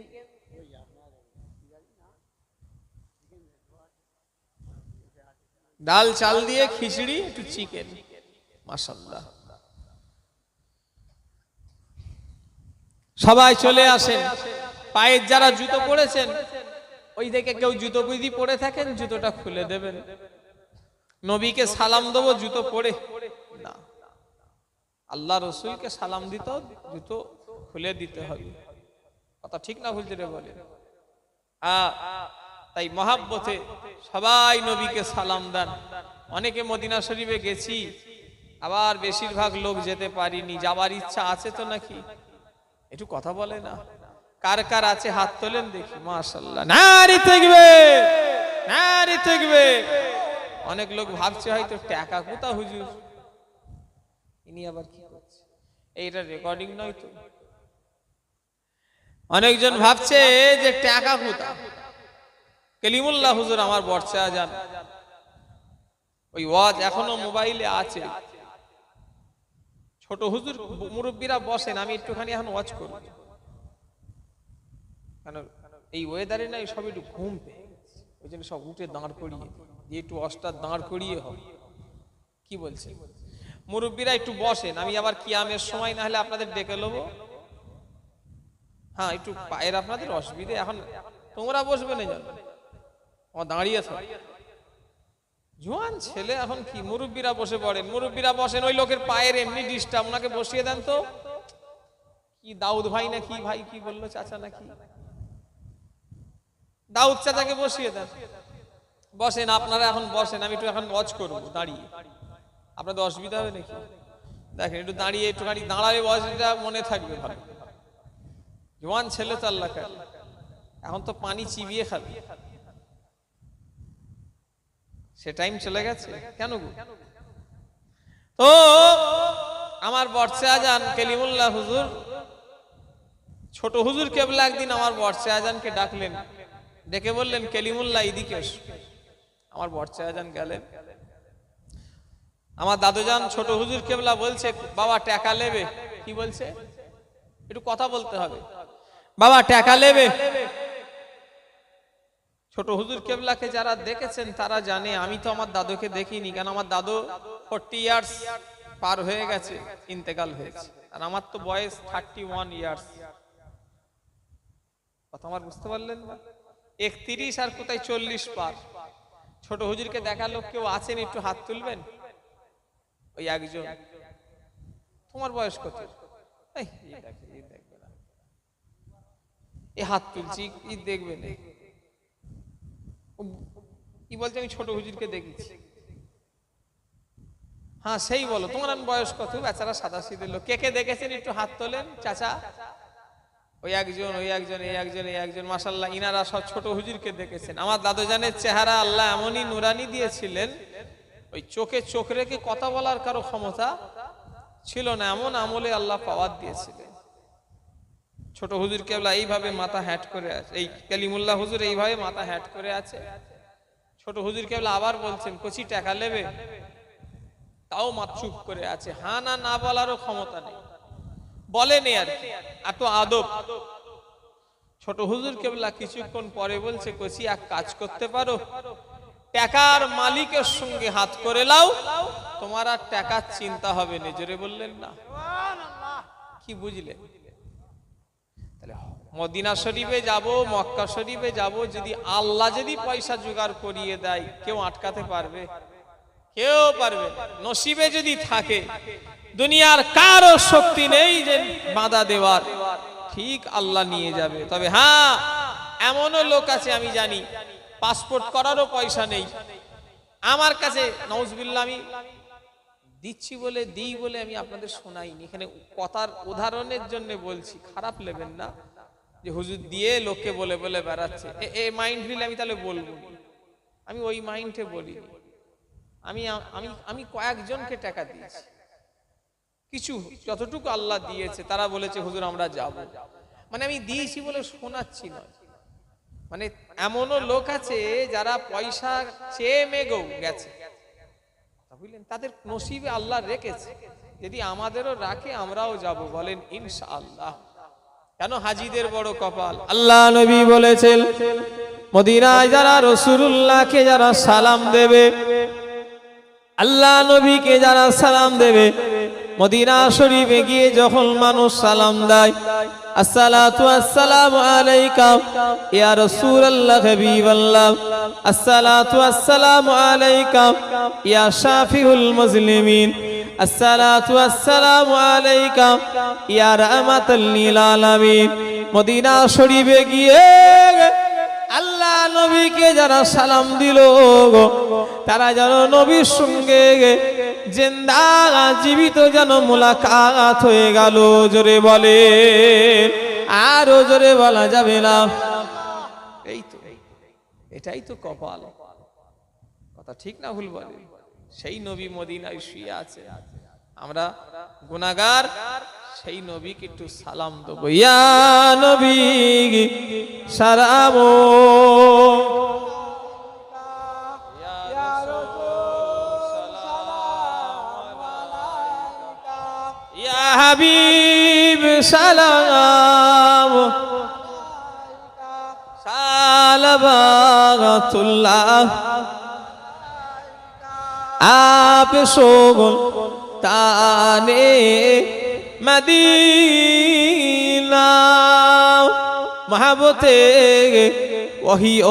ডাল চাল দিয়ে খিচুড়ি, একটু চিকেন, মাশাআল্লাহ। সবাই চলে আসেন। পায়ের যারা জুতো পরেছেন, ওই দেখে কেউ জুতো যদি পরে থাকেন জুতোটা খুলে দেবেন। নবীকে সালাম দেবো জুতো পরে না, আল্লাহ রসুলকে সালাম দিত জুতো খুলে দিতে হবে। কথা ঠিক না ভুল জোরে বলে? তাই মহাব্বতে সবাই নবীকে সালাম দেন। অনেকে মদিনা শরীফে গেছি, আবার বেশিরভাগ লোক যেতে পারিনি। যাবার ইচ্ছা আছে তো নাকি? একটু কথা বলে না? কার কার আছে হাত তোলেন দেখি। মাশাআল্লাহ, নারী তাকবীর, নারী তাকবীর। অনেক লোক ভাবছে হয়তো টাকা কোথা হুজুর, ইনি আবার কি করছে? এইটা রেকর্ডিং নয় তো? অনেকজন ভাবছে যে টাকা কোথা। কলিমুল্লাহ হুজুর আমার বর্ষা যান, ওই ওয়াজ এখনো মোবাইলে আছে। ছোট হুজুর মুরব্বীরা বসেন, আমি একটুখানি এখন ওয়াজ করব, কারণ এই ওয়েদারে না সব একটু ঘুম পেয়ে গেছে, ওই জন্য সব উঠে দাঁড় করিয়ে দিয়ে একটু অষ্টা দাঁড় করিয়ে হবে। কি বলছে? মুরব্বীরা একটু বসেন, আমি আবার কিয়ামের সময় না হলে আপনাদের ডেকে নেবো। হ্যাঁ, একটু পায়ের আপনাদের অসুবিধে, এখন তোমরা বসবে না জানো, আমার দাঁড়িয়ে থাক। জোয়ান ছেলে এখন কি, মুরব্বীরা বসে পড়েন, মুরব্বীরা বসেন। ওই লোকের পায়ের এমনি ডিস্টার্ব, ওনাকে বসিয়ে দেন তো। কি দাউদ ভাই না কি ভাই, কি বললো চাচা নাকি, দাউদ চাচাকে বসিয়ে দেন। বসেন আপনারা, এখন বসেন, আমি একটু এখন ওয়াজ করবো দাঁড়িয়ে। আপনাদের অসুবিধা হবে নাকি? দেখেন একটু দাঁড়িয়ে, একটুখানি দাঁড়ালে ওয়াজটা মনে থাকবে ভালো। জোয়ান ছেলে তো আল্লাহ, এখন তো পানি চিবিয়ে খাবে, সে টাইম চলে গেছে কেন গো? তো আমার বর্ষে আজান কলিমুল্লাহ হুজুর, ছোট হুজুর কেবলা একদিন আমার বর্ষে আজানকে ডাকলেন, ডেকে বললেন কলিমুল্লাহ এদিকে এসো। আমার বর্ষে আজান গেলেন। আমার দাদুজান ছোট হুজুর কেবলা বলছে, বাবা টাকা নেবে। কি বলছে? একটু কথা বলতে হবে। বাবা টাকা নেবে। ছোট হুজুর কেবলাকে যারা দেখেছেন তারা জানে, আমি তো আমার দাদুকে দেখিনি, কেন আমার দাদু 40 ইয়ার্স পার হয়ে গেছে, ইন্তেকাল হয়েছে, আর আমার তো বয়স 31 ইয়ার্স। কথা আমার বুঝতে পারলেন না? 31 আর কোথায় 40 পার। ছোট হুজুরকে দেখালো, কেউ আছেন একটু হাত তুলবেন? ওই একজন। তোমার বয়স কত? দেখবে না, এই হাত তুলছি, ই দেখবে না। কি বলছে? আমি ছোট হুজুরকে দেখেছি। হ্যাঁ সেই বলো, তোমার বয়স কত? বেচারা সাদা সিধে লোক। কে কে দেখেছেন একটু হাত তোলেন। চাচা, ওই একজন, ওই একজন, এই একজন, এই একজন। মাশাআল্লাহ, ইনারা সব ছোট হুজুরকে দেখেছেন। আমার দাদুজানের চেহারা আল্লাহ এমনই নুরানি দিয়েছিলেন, ওই চোখে চোখ রেখে কথা বলার কারো ক্ষমতা ছিল না, এমন আমলে আল্লাহ পাওয়ার দিয়েছিলেন। ছোট হুজুর কেবলা এইভাবে মাথা হ্যাট করে আছে, এই কালিমুল্লাহ হুজুর এইভাবে মাথা হ্যাট করে আছে। ছোট হুজুর কেবলা আবার বলছেন কচি টাকা নেবে, তাও মাথা চুপ করে আছে, হ্যাঁ না না বলারও ক্ষমতা নেই, বলেনি আর কি, এত আদব। ছোট হুজুর কেবলা কিছুক্ষণ পরে বলছে কচি এক কাজ করতে পারো, টাকার মালিকের সঙ্গে হাত করে লাও, তোমার আর টাকার চিন্তা হবে না। জোরে বললেন না? কি বুঝলেন? তাহলে মদিনা শরীফে যাব, মক্কা শরীফে যাব, যদি আল্লাহ যদি পয়সা জোগাড় করিয়ে দেয় কেউ আটকাতে পারবে? কেউ পারবে না। নসিবে যদি থাকে, দুনিয়ার কারো শক্তি নেই যে বাধা দেওয়ার, ঠিক আল্লাহ নিয়ে যাবে। তবে হ্যাঁ, এমনও লোক আছে আমি জানি, পাসপোর্ট করারও পয়সা নেই, আমার কাছে নাউজুবিল্লাহ, আমি দিচ্ছি বলে দিই বলে আমি আপনাদের শোনাইনি, এখানে কথার উদাহরণের জন্য বলছি, খারাপ নেবেন না যে হুজুর দিয়ে লোককে বলে বলে বেড়াচ্ছে, এই মাইন্ড নিলে আমি তাহলে বলবো, আমি ওই মাইন্ডে বলি। আমি আমি আমি কয়েকজনকে টাকা দিয়েছি, কিছু যতটুকু আল্লাহ দিয়েছে, তারা বলেছে হুজুর আমরা যাব, মানে আমি দিয়েছি বলে শোনাচ্ছি না। মানে এমনও লোক আছে যারা পয়সা চেয়ে মেগেও গেছে, বুঝলেন? তাদের নসিবে আল্লাহ রেখেছে, যদি আমাদেরও রাখে আমরাও যাব, বলেন ইনশাআল্লাহ। কেন? হাজিদের বড় কপাল। আল্লাহ নবী বলেছেন, মদিনায় যারা রাসূলুল্লাহকে যারা সালাম দেবে, আল্লাহ নবীকে যারা সালাম দেবে, মদিনা শরীফে গিয়ে যখন মানুষ সালাম দেয়, আসসালাতু আসসালামু আলাইকা ইয়া রাসূলুল্লাহ হাবিবাল্লাহ, আসসালাতু আসসালামু আলাইকা ইয়া শাফিউল মুসলিমিন, আসসালাতু আসসালামু আলাইকা ইয়া রাহমাতাল লিল আলামিন। মদিনা শরীফে গিয়ে আল্লাহ নবীকে যারা সালাম দিল, তারা যেন নবীর সঙ্গে জিন্দা জীবিত যেন মুলাকাত হয়ে গেল। জোরে বলে, আরো জোরে বলা যাবে না। এই তো, এটাই তো কপাল। কথা ঠিক না ভুল বলে? সেই নবী মদিনায় শুয়ে আছে, আমরা গুনাহগার, সেই নবীকে একটু সালাম দেবো। ইয়া নবী সালাম, ইয়া হাবিব সালাম, সালাবাতুল্লাহ आप शोगुल ताने मदीना, महबते वही ओ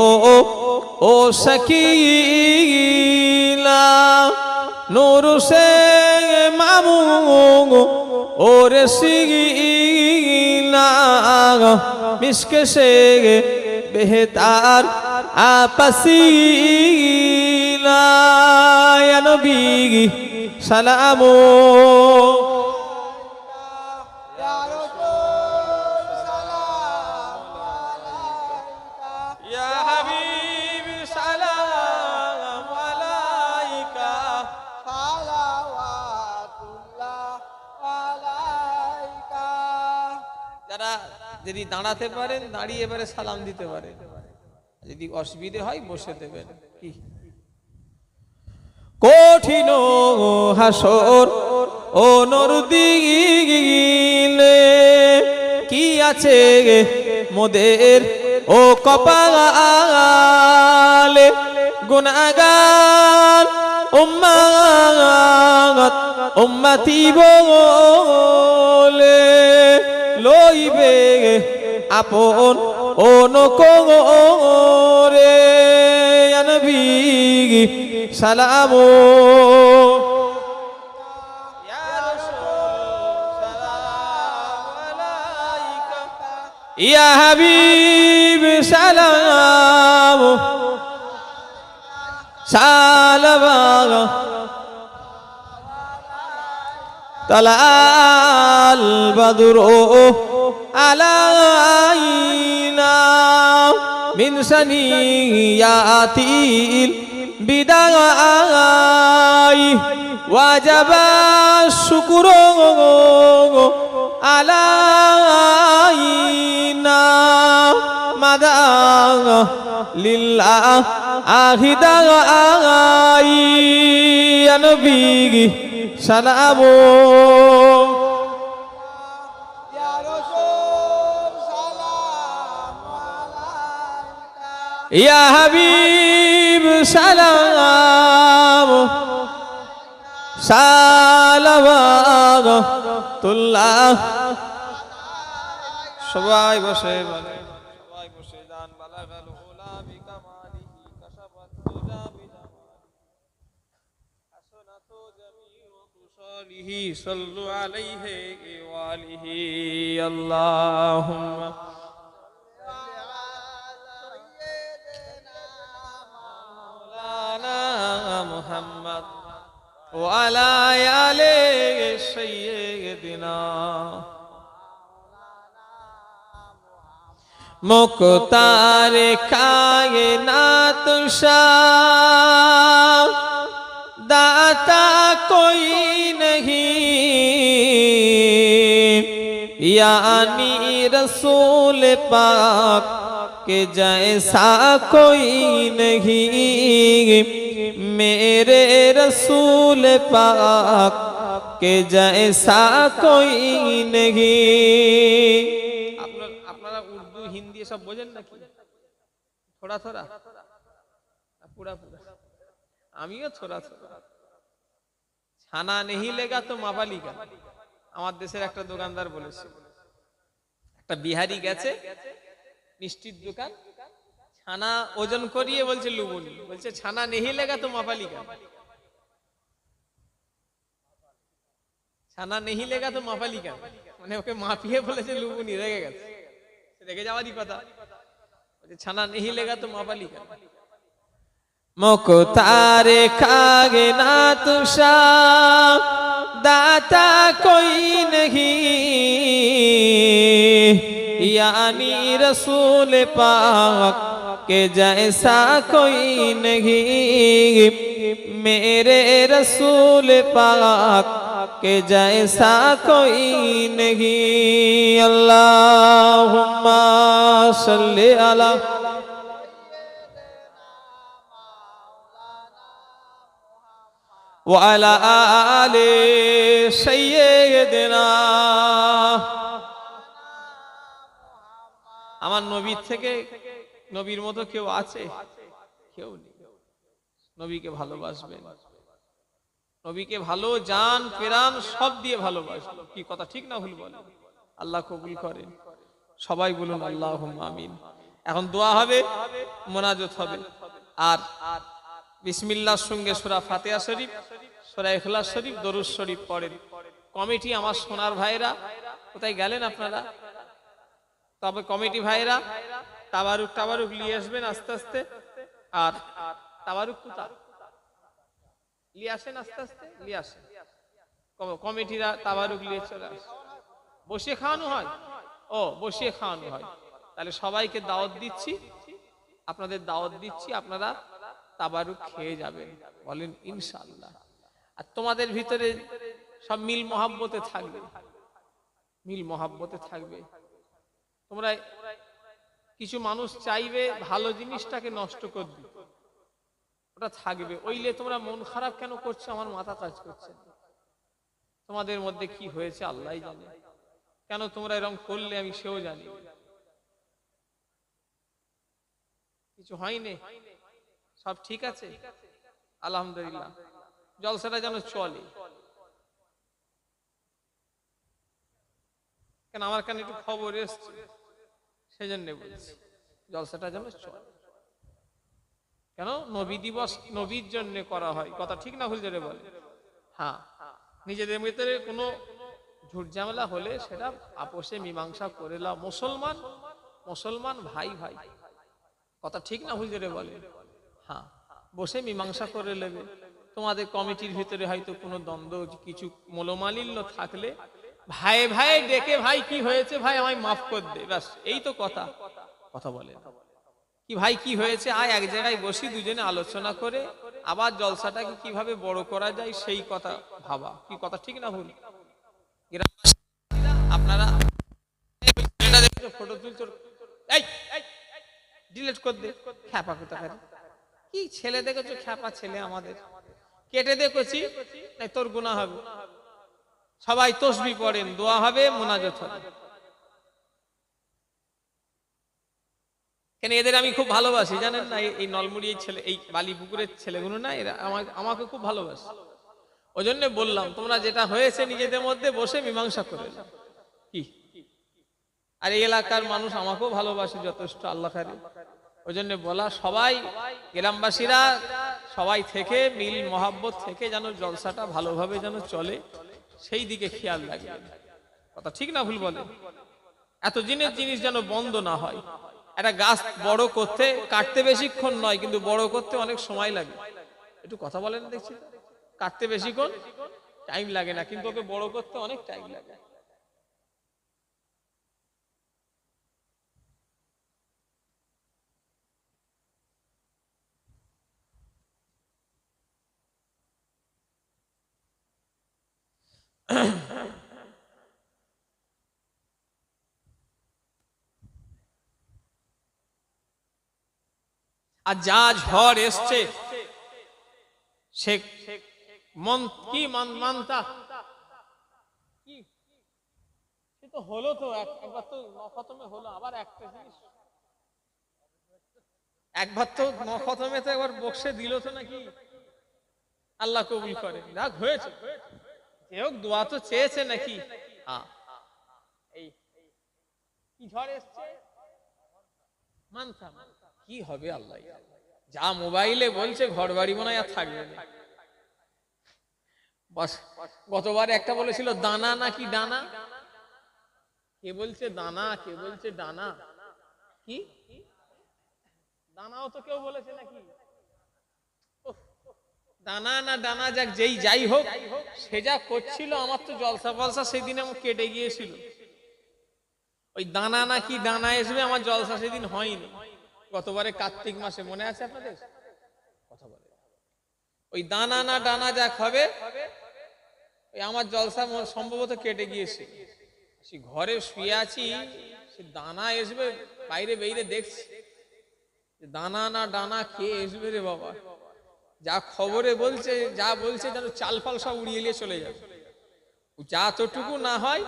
शकीला, नूर से मामूंग और सीला, मिश्क से बेहतर आपसीला, या नबी सलामो, या रसूल सलाम अलैका, या हबीब सलाम अलैका, सलावातुल्लाह अलैका। যারা যদি দাঁড়াতে পারেন দাঁড়িয়ে এবারে সালাম দিতে পারেন, যদি অসুবিধে হয় বসে দেবেন। কি কঠিন হাসর ও নরদিলে, কি আছে মোদের ও কপালে, গুনাহগার উম্মত উম্মতি বলে লইবে আপন ও নকরে, ইয়া নবী সালাম, ইয়া রাসূল সালাম আলাইকা, ইয়া হাবিব সালাম, সালাম তালাল বদরু আলাইনা মিন সানিয়াতিল বিদায় ওয়াজাবা শুকরু আলাইনা মাদা লিল্লাহ আহিদাই ইয়া নবী সালামু ইয়া হাবিব সালাম সালাওয়াতুল্লাহ। সবাই বসে বলে, সবাই বসে যান। বালাগাল উলা বিকামালিহি কাশাফাত তুজা বিজামালিহি হাসানাতু জামিউ তুসালিহি সাল্লু আলাইহি ওয়া আলিহি আল্লাহুম্মা মুহাম্মদ ওয়া আলা আলি সাইয়্যিদিনা মুখতার কায়নাত শাহ दाता कोई नहीं यानी रसूल पाक के जैसा कोई नहीं मेरे रसूल पाक के जैसा कोई नहीं। আপনারা উর্দু হিন্দি সব বোঝেন নাকি? থোড়া থোড়া পুরা পুরা? আমিও থোড়া থোড়া। ছানা নেহি লেগা তো মাবালিকা, আমার দেশের একটা দোকানদার বলেছে। একটা বিহারি গেছে মিষ্টির দোকান, ছানা ওজন করিয়ে বলছে লুবনি, বলছে ছানা নেহি লেগা তো মাবালিকা। ছানা নেহি লেগা তো মাপালিকা, মানে ওকে মাপিয়ে বলেছে লুবনি, রেগে গেছে। রেগে যাওয়ারই কথা, ছানা নেহি লেগা তো মাপালিকা। मुख्तार कायनात शाह दाता कोई नहीं यानी रसूल पाक के जैसा कोई नहीं मेरे रसूल पाक के जैसा कोई नहीं। अल्लाहुम्मा सल्ली अला ওয়ালা আলে সাইয়্যিদিনা। আমার নবীর থেকে নবীর মতো কেউ আছে? কেউ নেই। নবীকে ভালোবাসবেন, নবীকে ভালো জান প্রাণ সব দিয়ে ভালোবাসবেন। কি কথা ঠিক না ভুল বলেন? আল্লাহ কবুল করেন। সবাই বলুন আল্লাহুম্মা আমিন। এখন দোয়া হবে, মোনাজাত হবে, আর বিসমিল্লাহর সঙ্গে সূরা ফাতিহা শরীফ, সূরা ইখলাস শরীফ, দরুদ শরীফ পড়েন। কমিটি আমার সোনার ভাইরা, কোথায় গেলেন আপনারা? তবে কমিটি ভাইরা তাবারুক নিয়ে আসবেন আস্তে আস্তে। আর তাবারুক কোথায় নিয়ে আসেন, আস্তে আস্তে নিয়ে আসেন। কমিটিরা তাবারুক নিয়ে চলে আসে। বসিয়ে খাওয়ানো হয়? ও, বসিয়ে খাওয়ানো হয়। তাহলে সবাইকে দাওয়াত দিচ্ছি, আপনাদের দাওয়াত দিচ্ছি, আপনারা তাবারুক খেয়ে যাবেন, বলেন ইনশাআল্লাহ। আর তোমাদের ভিতরে সব মিল মহাব্বতে থাকবে, মিল মহাব্বতে থাকবে। তোমরা কিছু মানুষ চাইবে ভালো জিনিসটাকে নষ্ট করবে, ওটা থাকবে। ওইলে তোমরা মন খারাপ কেন করছো? আমার মাথা কাজ করছে না। তোমাদের মধ্যে কি হয়েছে আল্লাহই জানে। কেন তোমরা এরকম করলে আমি সেও জানি। কিছু হয়নি, সব ঠিক আছে আলহামদুলিল্লাহ। জলসাটা যেন চলে। কেন আমার কানে একটু খবর এসছে, সেজন্য বলছি জলসাটা যেন চলে। কেন নবী দিবস নবীর জন্য করা হয়, কথা ঠিক না ভুল জোরে বলে? হ্যাঁ, নিজেদের ভিতরে কোনো ঝুট ঝামেলা হলে সেটা আপোষে মীমাংসা করে নাও। মুসলমান মুসলমান ভাই ভাই, কথা ঠিক না ভুল জোরে বলে? হ্যাঁ, বসে মীমাংসা করে নেবে। তোমাদের কমিটির ভিতরে হয়তো কোনো দ্বন্দ্ব, কিছু মনোমালিন্য থাকলে ভাই ভাই ডেকে, ভাই কি হয়েছে, ভাই আমায় মাফ করে দে, ব্যাস এই তো কথা। কথা বলে কি ভাই কি হয়েছে, আয় এক জায়গায় বসি, দুজনে আলোচনা করে আবার জলসাটাকে কিভাবে বড় করা যায় সেই কথা ভাবা। কি কথা ঠিক না ভুল? আপনারা ফটো তুলছো, এই ডিলিট করে দে, খ্যাপা কোথাকার। কি ছেলে দেখেছো, খ্যাপা ছেলে আমাদের। কেটে দেখেছি, তাই তোর গুনাহ হবে। সবাই তসবিহ পড়েন, দোয়া হবে, মুনাজাত হবে। কেন এদের আমি খুব ভালোবাসি জানেন না, এই নলমুড়ি ছেলে, এই বালিপুকুরের ছেলেগুলো না, এরা আমাকে খুব ভালোবাসে। ওই জন্য বললাম তোমরা যেটা হয়েছে নিজেদের মধ্যে বসে মীমাংসা করে নাও। কি আর এই এলাকার মানুষ আমাকেও ভালোবাসে যথেষ্ট, আল্লাহ খারে। ওই জন্য বলা, সবাই গ্রামবাসীরা সবাই থেকে মিল মহাব্বত থেকে যেন জলসাটা ভালোভাবে যেন চলে, সেই দিকে খেয়াল রাখবে। কথা ঠিক না ভুল বলে? এত জিনিস যেন বন্ধ না হয়। একটা গাছ বড় করতে কাটতে বেশিক্ষণ নয়, কিন্তু বড় করতে অনেক সময় লাগে। একটু কথা বলেন দেখছি, কাটতে বেশিক্ষণ টাইম লাগে না, কিন্তু ওকে বড় করতে অনেক টাইম লাগে। আর যা ঝড় এসছে সে মন কি মানতা কি, সে তো হলো, তো একবার তো খতমে হলো, আবার একটা জিনিস একবার তো খতমে তো একবার বক্সে দিল তো নাকি, আল্লাহ কবুল করে। রাগ হয়েছে, যে হোক দোয়া তো চেয়েছে নাকি। হ্যাঁ, এই কি ঝড় এসছে, মানতা কি হবে আল্লাহ, যা মোবাইলে বলছে ঘর বাড়ি মনে হয় আর থাকবে না। বাস, গতবার একটা বলেছিল দানা নাকি ডানা, কে বলছে দানা, কে বলছে ডানা, কি দানাও তো কেউ বলেছে নাকি, দানা না ডানা, যাক যেই যাই হোক, সে যা করছিল আমার তো জলসা ফলসা সেদিন আমার কেটে গিয়েছিল। ওই দানা নাকি ডানা এসবে, আমার জলসা সেদিন হয়নি। গতবারে কার্তিক মাসে মনে আছে আপনাদের? কথা বলে ওই দানা না ডানা যাক হবে, ওই আমার জলসা সম্ভবত কেটে গিয়েছে। সে ঘরে শুয়ে আছি, সে দানা এসবে, বাইরে বেরিয়ে দেখছি দানা না ডানা কে এসবে রে বাবা। যা খবরে বলছে, যা বলছে যেন চাল ফাল সব উড়িয়ে নিয়ে চলে যাবে। যা তোটুকু না হয়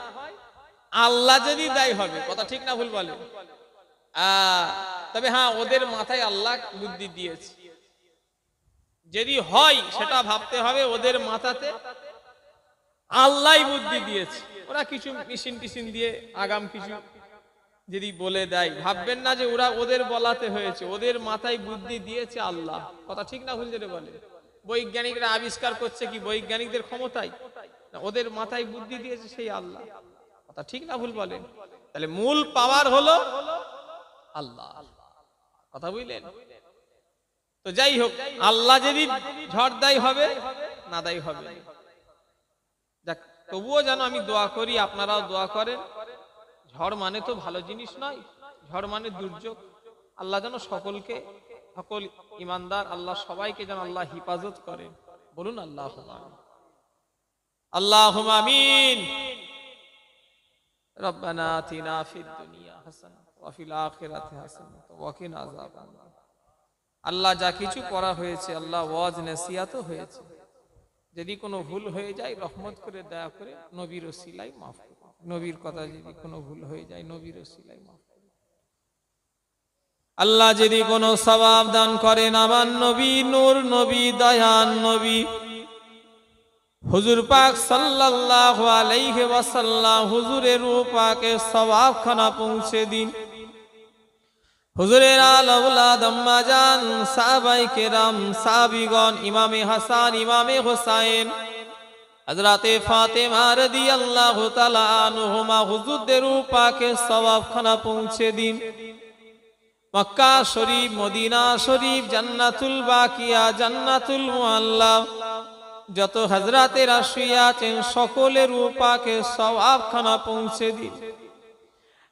আল্লাহ যদি দায়ী হবে। কথা ঠিক না ভুল বলে? তবে হ্যাঁ, ওদের মাথায় আল্লাহ বুদ্ধি দিয়েছে, যদি হয় সেটা ভাবতে হবে ওদের মাথাতে আল্লাহ বুদ্ধি দিয়েছে। ওরা কিছু মেশিন টিশিন দিয়ে আগাম কিছু যদি বলে দেয়, ভাববেন না যে ওরা ওদের বলাতে হয়েছে, ওদের মাথায় বুদ্ধি দিয়েছে আল্লাহ। কথা ঠিক না ভুল যেটা বলে? বৈজ্ঞানিকরা আবিষ্কার করছে কি বৈজ্ঞানিকদের ক্ষমতায়? ওদের মাথায় বুদ্ধি দিয়েছে সেই আল্লাহ। কথা ঠিক না ভুল বলেন? তাহলে মূল পাওয়ার হলো আল্লাহ। কথা বুঝলেন? তো যাই হোক, আল্লাহ যদি ঝড় দায়ী হবে না দায়ী হবে, যাক, তবুও যেন আমি দোয়া করি, আপনারাও দোয়া করেন। ঝড় মানে তো ভালো জিনিস নয়, ঝড় মানে দুর্যোগ। আল্লাহ যেন সকলকে, সকল ইমানদার আল্লাহ সবাইকে যেন আল্লাহ হিফাজত করেন। বলুন আল্লাহুম্মা আমিন। আল্লাহুম্মা আমিন। রব্বানা আতিনা ফিদ দুনিয়া হাসানাহ ওয়া ফিল আখিরাতি হাসানাহ ওয়া কিনা আযাবান্নার। আল্লাহ যা কিছু করা হয়েছে আল্লাহ ওয়াজ নসিহত হয়েছে, যদি কোনো ভুল হয়ে যায় রহমত করে দয়া করে নবীর ওসিলায় মাফ করুন। নবীর কথা যদি কোনো ভুল হয়ে যায় নবীর ওসিলায় মাফ করুন। আল্লাহ যদি কোনো সওয়াব দান করেন আমার নবী, নূর নবী, দয়ান নবী হুজুর পাক সাল্লাল্লাহু আলাইহি ওয়াসাল্লাম, হুজুরের রূহ পাকে সওয়াব খানা পৌঁছে দিন। হুজুরের আলা আওলাদ আম্মা জান, সাহাবায়ে কেরাম, সাহাবীগণ, ইমামে হাসান, ইমামে হোসাইন, হযরতে ফাতেমা রাদিয়াল্লাহু তাআলা আনহুমা, হুজুরদের রূহ পাকে সওয়াব খানা পৌঁছে দিন। মক্কা শরীফ, মদিনা শরীফ, জান্নাতুল বাকিয়া, জান্নাতুল মুআল্লা, যত হযরতেরা শুয়ে আছেন সকলের রূহ পাকে সওয়াব খানা পৌঁছে দিন।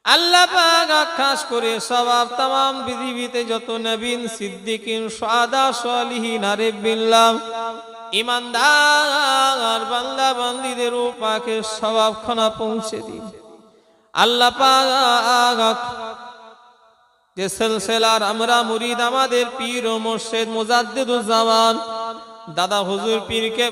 আল্লাহ পাক খাস করে সওয়াব तमाम পৃথিবীতে যত নবীন সিদ্দিকিন শুহাদা সালিহিন আরিফ বিল্লাহ ইমানদার বান্দা বান্দীদের পাকে সওয়াব খানা পৌঁছে দিন আল্লাহ পাক যে সিলসিলার আমরা মুরিদ আমাদের পীর ও মুর্শিদ মুজাদ্দিদুজ জামান দাদা হুজুর পীরকে